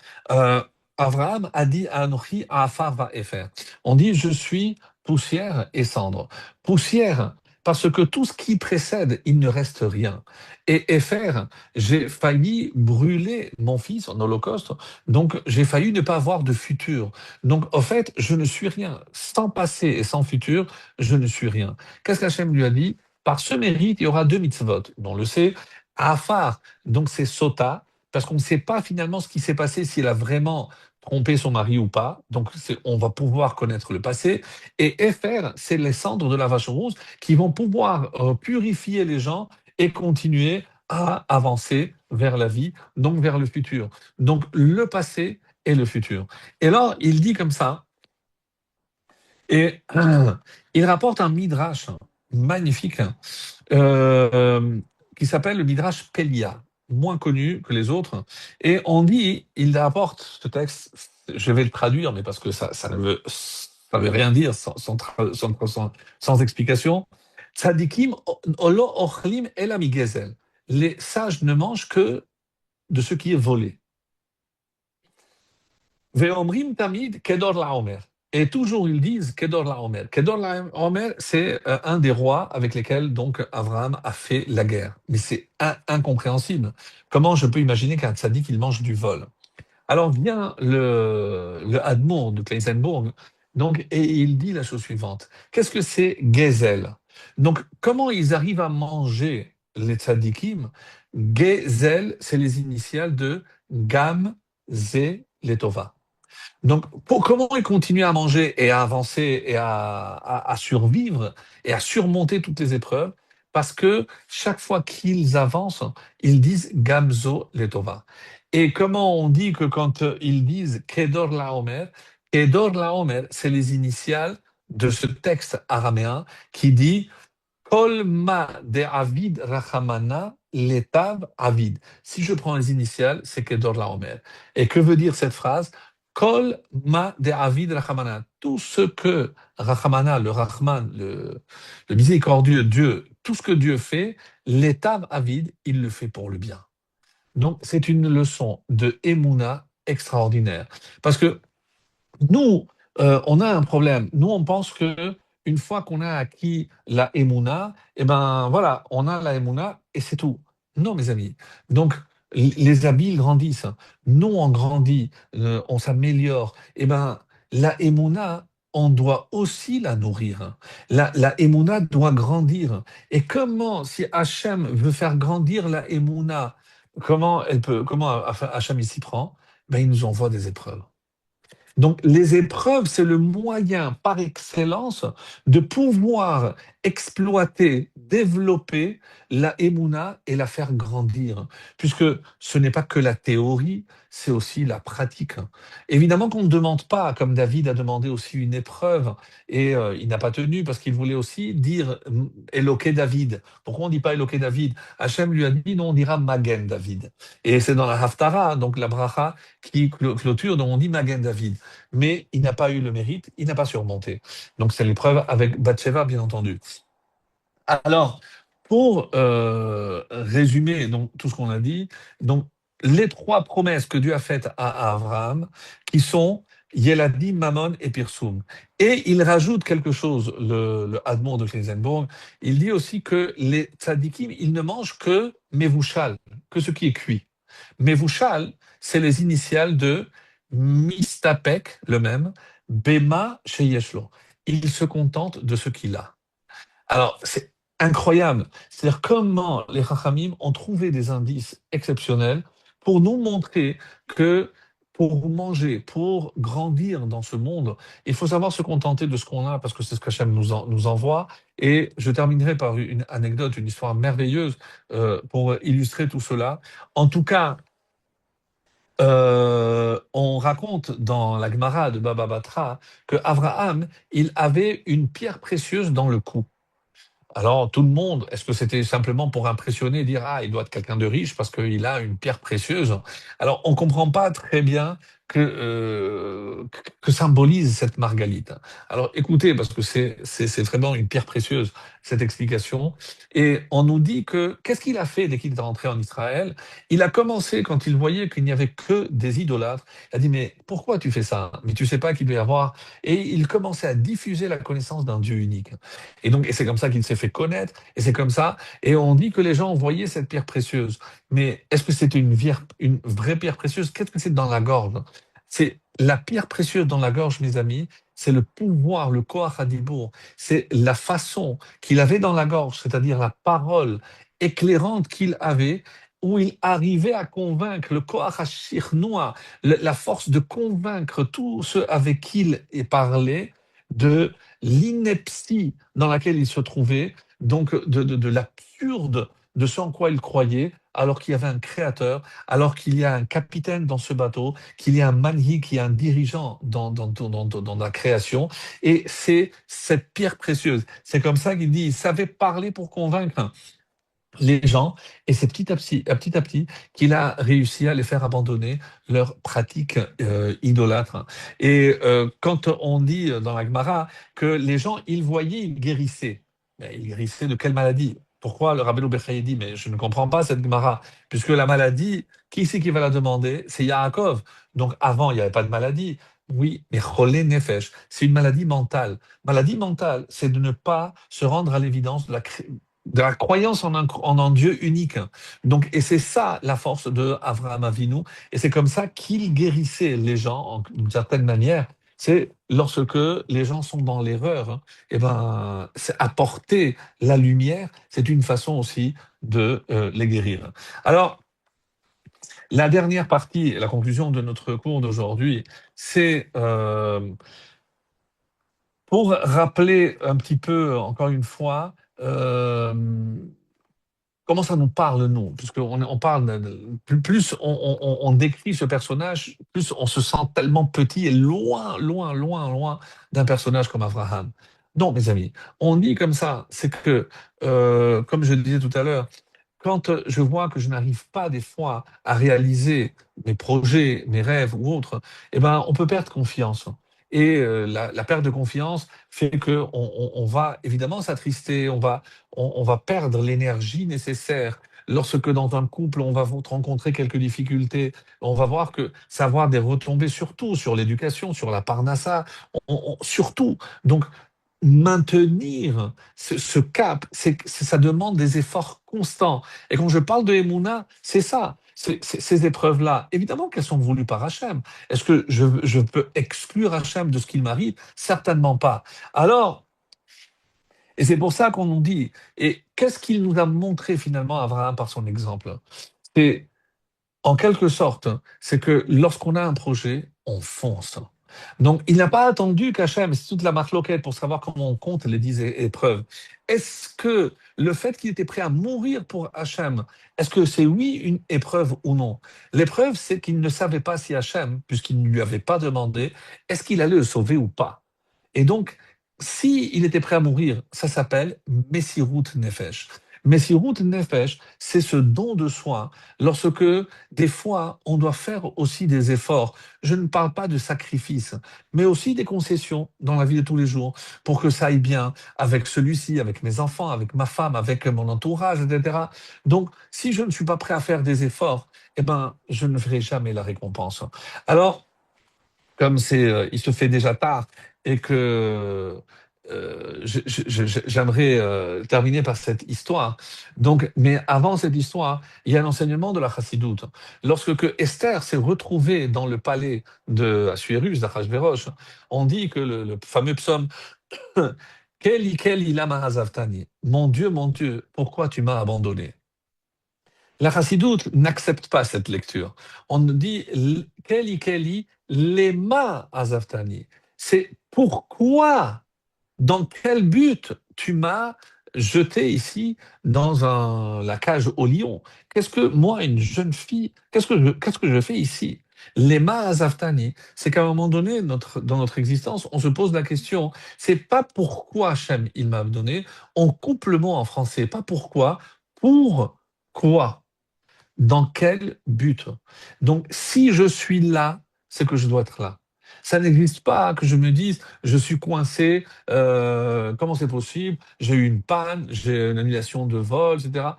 Abraham a dit à Anochi, Afar va Efer. On dit, je suis poussière et cendre. Poussière, parce que tout ce qui précède, il ne reste rien. Et Efer, j'ai failli brûler mon fils en holocauste, donc j'ai failli ne pas avoir de futur. Donc, au fait, je ne suis rien. Sans passé et sans futur, je ne suis rien. Qu'est-ce qu'Hachem lui a dit? Par ce mérite, il y aura deux mitzvot. On le sait, Afar, donc c'est Sota, parce qu'on ne sait pas finalement ce qui s'est passé, s'il a vraiment trompé son mari ou pas. Donc, on va pouvoir connaître le passé. Et FR, c'est les cendres de la vache rouge qui vont pouvoir purifier les gens et continuer à avancer vers la vie, donc vers le futur. Donc, le passé et le futur. Et là, il dit comme ça, et il rapporte un midrash magnifique euh, qui s'appelle le Midrash Pelia, moins connu que les autres. Et on dit, il apporte ce texte, je vais le traduire, mais parce que ça veut rien dire sans explication. Tzadikim olo ochlim elami gezel. Les sages ne mangent que de ce qui est volé. Ve'omrim tamid kedor laomer. Et toujours ils disent Kedor Laomer. Kedor Laomer, c'est un des rois avec lesquels donc Abraham a fait la guerre. Mais c'est incompréhensible. Comment je peux imaginer qu'un tzaddik il mange du vol? Alors vient le Admor de Kleisenburg, donc, et il dit la chose suivante. Qu'est-ce que c'est Gezel? Donc comment ils arrivent à manger les tzaddikim? Gezel, c'est les initiales de Gam, Ze, Letova. Donc, comment ils continuent à manger et à avancer et à survivre et à surmonter toutes les épreuves? Parce que chaque fois qu'ils avancent, ils disent Gamzo Letova. Et comment on dit que quand ils disent Kedor Laomer, c'est les initiales de ce texte araméen qui dit Kol ma de Avid Rachamana letav Avid. Si je prends les initiales, c'est Kedor Laomer. Et que veut dire cette phrase? Kol ma de Avid Rachamana. Tout ce que Rachamana, le Rahman, le miséricordieux Dieu, tout ce que Dieu fait, letav Avid, il le fait pour le bien. Donc c'est une leçon de Emouna extraordinaire. Parce que nous, on a un problème. Nous, on pense que une fois qu'on a acquis la Emouna, eh ben voilà, on a la Emouna et c'est tout. Non, mes amis. Donc, les habits grandissent. Nous, on grandit, on s'améliore. Eh ben, la Emouna, on doit aussi la nourrir. La Emouna doit grandir. Et comment, si Hachem veut faire grandir la Emouna, comment Hachem il s'y prend? Ben, il nous envoie des épreuves. Donc, les épreuves, c'est le moyen par excellence de pouvoir exploiter, développer la Emouna et la faire grandir. Puisque ce n'est pas que la théorie, c'est aussi la pratique. Évidemment qu'on ne demande pas, comme David a demandé aussi une épreuve, et il n'a pas tenu parce qu'il voulait aussi dire Éloqué David. Pourquoi on ne dit pas Éloqué David? Hachem lui a dit non, on dira Magen David. Et c'est dans la Haftara, donc la bracha qui clôture, dont on dit Magen David, mais il n'a pas eu le mérite, il n'a pas surmonté. Donc c'est l'épreuve avec Bathsheba, bien entendu. Alors, pour résumer donc, tout ce qu'on a dit, donc, les trois promesses que Dieu a faites à Abraham, qui sont Yeladi, Mammon et Pirsum. Et il rajoute quelque chose, le Admon de Kleinsenburg, il dit aussi que les tzadikim, ils ne mangent que Mevouchal, que ce qui est cuit. Mevouchal, c'est les initiales de Mistapek, le même, Bema Sheyeshlo. Il se contente de ce qu'il a. Alors, c'est incroyable. C'est-à-dire comment les Chachamim ont trouvé des indices exceptionnels pour nous montrer que pour manger, pour grandir dans ce monde, il faut savoir se contenter de ce qu'on a parce que c'est ce qu'Hachem nous envoie. Et je terminerai par une anecdote, une histoire merveilleuse pour illustrer tout cela. En tout cas, on raconte dans la Gemara de Baba Batra que Abraham, il avait une pierre précieuse dans le cou. Alors, tout le monde, est-ce que c'était simplement pour impressionner, dire, ah, il doit être quelqu'un de riche parce qu'il a une pierre précieuse? Alors, on ne comprend pas très bien que symbolise cette margalite. Alors, écoutez, parce que c'est vraiment une pierre précieuse, cette explication. Et on nous dit que, qu'est-ce qu'il a fait dès qu'il est rentré en Israël? Il a commencé, quand il voyait qu'il n'y avait que des idolâtres, il a dit, mais pourquoi tu fais ça? Mais tu sais pas qu'il doit y avoir... Et il commençait à diffuser la connaissance d'un Dieu unique. Et donc, et c'est comme ça qu'il s'est fait connaître, et c'est comme ça. Et on dit que les gens voyaient cette pierre précieuse. Mais est-ce que c'était une vraie pierre précieuse? Qu'est-ce que c'est dans la gorge? C'est la pierre précieuse dans la gorge, mes amis, c'est le pouvoir, le koach hadibour. C'est la façon qu'il avait dans la gorge, c'est-à-dire la parole éclairante qu'il avait, où il arrivait à convaincre le koach hashirnoua, la force de convaincre tous ceux avec qui il parlait de l'ineptie dans laquelle il se trouvait, donc de l'absurde de ce en quoi il croyait, alors qu'il y avait un créateur, alors qu'il y a un capitaine dans ce bateau, qu'il y a un manhi, qu'il y a un dirigeant dans la création, et c'est cette pierre précieuse. C'est comme ça qu'il dit, il savait parler pour convaincre les gens, et c'est petit à petit qu'il a réussi à les faire abandonner leurs pratiques idolâtres. Et quand on dit dans la Gemara que les gens, ils voyaient, ils guérissaient. Mais ils guérissaient de quelle maladie? Pourquoi le Rabbeinu Bechaye dit, mais je ne comprends pas cette Gemara, puisque la maladie, qui c'est qui va la demander? C'est Yaakov. Donc avant, il n'y avait pas de maladie. Oui, mais cholé nefesh, c'est une maladie mentale. Maladie mentale, c'est de ne pas se rendre à l'évidence de la croyance en un Dieu unique. Donc, et c'est ça la force de Avraham Avinu, et c'est comme ça qu'il guérissait les gens d'une certaine manière. C'est lorsque les gens sont dans l'erreur, hein, et ben, c'est apporter la lumière, c'est une façon aussi de les guérir. Alors, la dernière partie, la conclusion de notre cours d'aujourd'hui, c'est pour rappeler un petit peu, encore une fois, comment ça nous parle, nous? Puisqu'on on parle, plus on décrit ce personnage, plus on se sent tellement petit et loin, loin, loin, loin d'un personnage comme Abraham. Non, mes amis, on dit comme ça, c'est que, comme je le disais tout à l'heure, quand je vois que je n'arrive pas des fois à réaliser mes projets, mes rêves ou autres, eh ben, on peut perdre confiance. Et la perte de confiance fait que on va évidemment s'attrister, on va perdre l'énergie nécessaire. Lorsque dans un couple, on va rencontrer quelques difficultés, on va voir que ça va avoir des retombées surtout sur l'éducation, sur la parnassa, surtout. Donc, maintenir cap, ça demande des efforts constants. Et quand je parle de Emouna, c'est ça. ces épreuves-là, évidemment qu'elles sont voulues par Hachem. Est-ce que je peux exclure Hachem de ce qu'il m'arrive? Certainement pas. Alors, et c'est pour ça qu'on nous dit, et qu'est-ce qu'il nous a montré finalement, Abraham, par son exemple? C'est en quelque sorte, c'est que lorsqu'on a un projet, on fonce. Donc, il n'a pas attendu qu'Hachem, c'est toute la marloquette pour savoir comment on compte les 10 épreuves. Est-ce que le fait qu'il était prêt à mourir pour Hachem, est-ce que c'est oui une épreuve ou non? L'épreuve, c'est qu'il ne savait pas si Hachem, puisqu'il ne lui avait pas demandé, est-ce qu'il allait le sauver ou pas. Et donc, si il était prêt à mourir, ça s'appelle Messirut Nefesh. Messirut Nefesh, c'est ce don de soi lorsque des fois, on doit faire aussi des efforts. Je ne parle pas de sacrifice, mais aussi des concessions dans la vie de tous les jours pour que ça aille bien avec celui-ci, avec mes enfants, avec ma femme, avec mon entourage, etc. Donc, si je ne suis pas prêt à faire des efforts, eh ben, je ne verrai jamais la récompense. Alors, comme il se fait déjà tard et que j'aimerais terminer par cette histoire. Donc, mais avant cette histoire, il y a l'enseignement de la chassidoute. Lorsque Esther s'est retrouvée dans le palais de Assuérus, d'Achashverosh, on dit que le fameux psaume Keli Keli lama hazavtani, mon Dieu, pourquoi tu m'as abandonné? La chassidoute n'accepte pas cette lecture. On dit Keli Keli lema azavtani. C'est pourquoi, dans quel but tu m'as jeté ici dans la cage au lion? Qu'est-ce que moi, une jeune fille, qu'est-ce que je fais ici? Lema azavtani, c'est qu'à un moment donné, dans notre existence, on se pose la question, c'est pas pourquoi Hachem il m'a donné, on coupe le mot en français, pas pourquoi, pour quoi? Dans quel but? Donc, si je suis là, c'est que je dois être là. Ça n'existe pas que je me dise, je suis coincé, comment c'est possible? J'ai eu une panne, j'ai une annulation de vol, etc.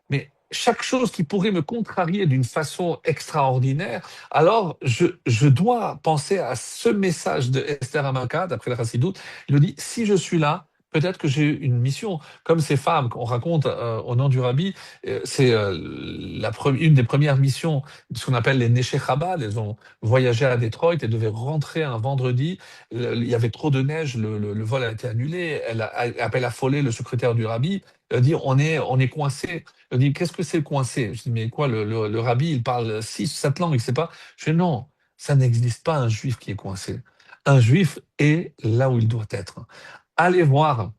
Mais chaque chose qui pourrait me contrarier d'une façon extraordinaire, alors je dois penser à ce message de Esther Hamaka, d'après la Chassidoute. Il me dit, si je suis là, peut-être que j'ai une mission. Comme ces femmes qu'on raconte au nom du Rabbi, c'est une des premières missions de ce qu'on appelle les Neshé Chabad. Elles ont voyagé à Détroit et devaient rentrer un vendredi. Il y avait trop de neige, le vol a été annulé. Elle appelle affolé le secrétaire du Rabbi. Elle dit on est coincé. Elle dit qu'est-ce que c'est coincé? Je dis mais quoi, le Rabbi, il parle 6, 7 langues, il ne sait pas. Je dis non, ça n'existe pas un juif qui est coincé. Un juif est là où il doit être. Allez voir,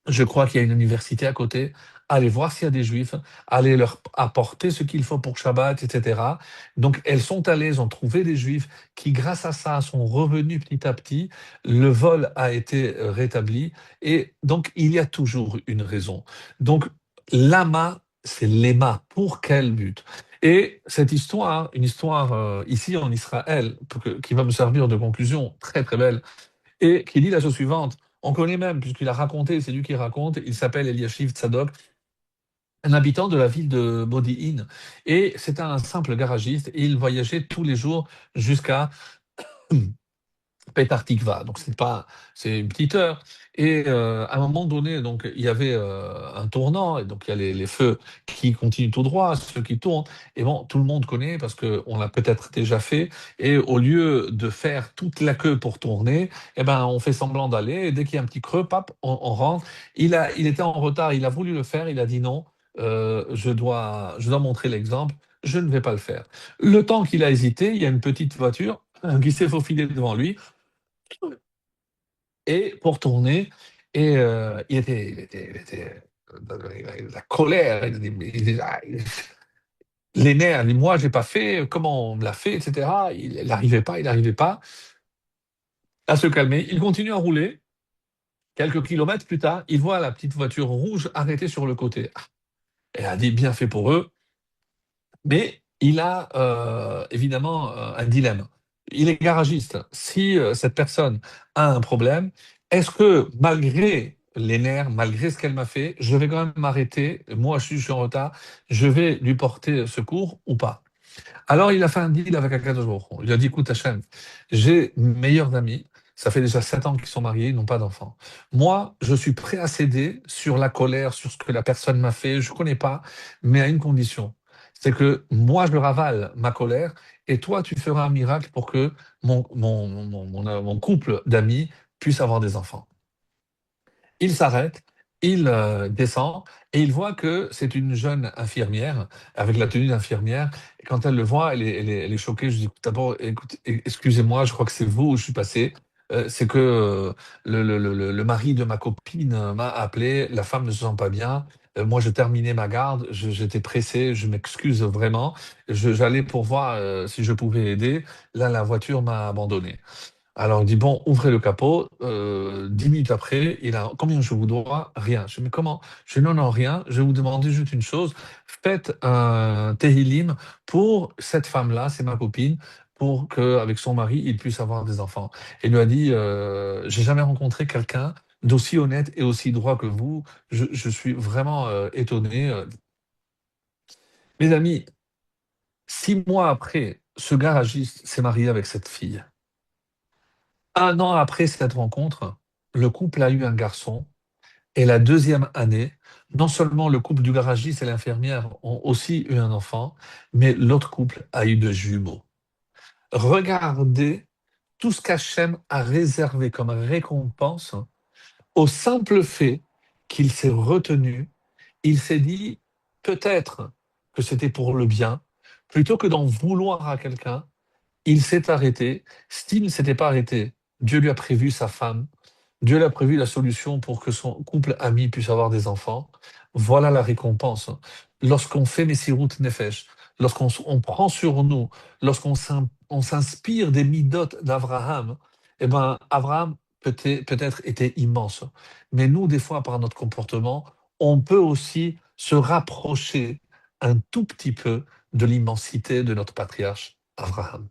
je crois qu'il y a une université à côté. Allez voir s'il y a des juifs, allez leur apporter ce qu'il faut pour Shabbat, etc. Donc elles sont allées, elles ont trouvé des juifs qui, grâce à ça, sont revenus petit à petit. Le vol a été rétabli. Et donc il y a toujours une raison. Donc l'ama, c'est l'ema. Pour quel but? Et cette histoire, une histoire ici en Israël, qui va me servir de conclusion très très belle, et qui dit la chose suivante. On connaît même, puisqu'il a raconté, c'est lui qui raconte, il s'appelle Eliashiv Tzadok, un habitant de la ville de Modi'in. Et c'était un simple garagiste, et il voyageait tous les jours jusqu'à Petah Tikva. Donc c'est une petite heure. Et à un moment donné, donc il y avait un tournant, et donc il y a les feux qui continuent tout droit, ceux qui tournent. Et bon, tout le monde connaît parce qu'on l'a peut-être déjà fait. Et au lieu de faire toute la queue pour tourner, eh ben on fait semblant d'aller. Et dès qu'il y a un petit creux, pap, on rentre. Il était en retard, il a voulu le faire, il a dit non. Je dois montrer l'exemple. Je ne vais pas le faire. Le temps qu'il a hésité, il y a une petite voiture qui s'est faufilée devant lui et pour tourner. Et la colère, les nerfs, moi j'ai pas fait, comment on me l'a fait, etc. Il n'arrivait pas à se calmer. Il continue à rouler. Quelques kilomètres plus tard, il voit la petite voiture rouge arrêtée sur le côté. Elle a dit bien fait pour eux, mais il a évidemment un dilemme. Il est garagiste. Si cette personne a un problème, est-ce que malgré les nerfs, malgré ce qu'elle m'a fait, je vais quand même m'arrêter, moi je suis en retard, je vais lui porter secours ou pas? Alors il a fait un deal avec Akadosh Baruch Hu. Il a dit, écoute Hachem, j'ai mes meilleurs amis, ça fait déjà 7 ans qu'ils sont mariés, ils n'ont pas d'enfants. Moi, je suis prêt à céder sur la colère, sur ce que la personne m'a fait, je ne connais pas, mais à une condition. c'est que moi, je ravale ma colère et toi, tu feras un miracle pour que mon couple d'amis puisse avoir des enfants. Il s'arrête, il descend et il voit que c'est une jeune infirmière avec la tenue d'infirmière. Et quand elle le voit, elle est choquée. Je dis d'abord, écoute, excusez-moi, je crois que c'est vous où je suis passé. C'est que le mari de ma copine m'a appelé, la femme ne se sent pas bien. Moi, je terminais ma garde, j'étais pressé, je m'excuse vraiment. J'allais pour voir si je pouvais aider. Là, la voiture m'a abandonné. Alors, il dit, bon, ouvrez le capot. 10 minutes après, il a, combien je vous dois? Rien. Je dis, mais comment? Je dis, non, non, rien. Je vais vous demander juste une chose. Faites un Tehillim pour cette femme-là, c'est ma copine, pour qu'avec son mari, il puisse avoir des enfants. Et il lui a dit, j'ai jamais rencontré quelqu'un d'aussi honnête et aussi droit que vous. Je suis vraiment étonné. Mes amis, 6 mois après, ce garagiste s'est marié avec cette fille. Un an après cette rencontre, le couple a eu un garçon. Et la deuxième année, non seulement le couple du garagiste et l'infirmière ont aussi eu un enfant, mais l'autre couple a eu 2 jumeaux. Regardez tout ce qu'Hachem a réservé comme récompense au simple fait qu'il s'est retenu. Il s'est dit peut-être que c'était pour le bien, plutôt que d'en vouloir à quelqu'un. Il s'est arrêté. Steve ne s'était pas arrêté. Dieu lui a prévu sa femme. Dieu lui a prévu la solution pour que son couple ami puisse avoir des enfants. Voilà la récompense. Lorsqu'on fait Messirut Nefesh, lorsqu'on prend sur nous, on s'inspire des midot d'Abraham, eh ben, Abraham peut-être était immense. Mais nous, des fois, par notre comportement, on peut aussi se rapprocher un tout petit peu de l'immensité de notre patriarche Abraham.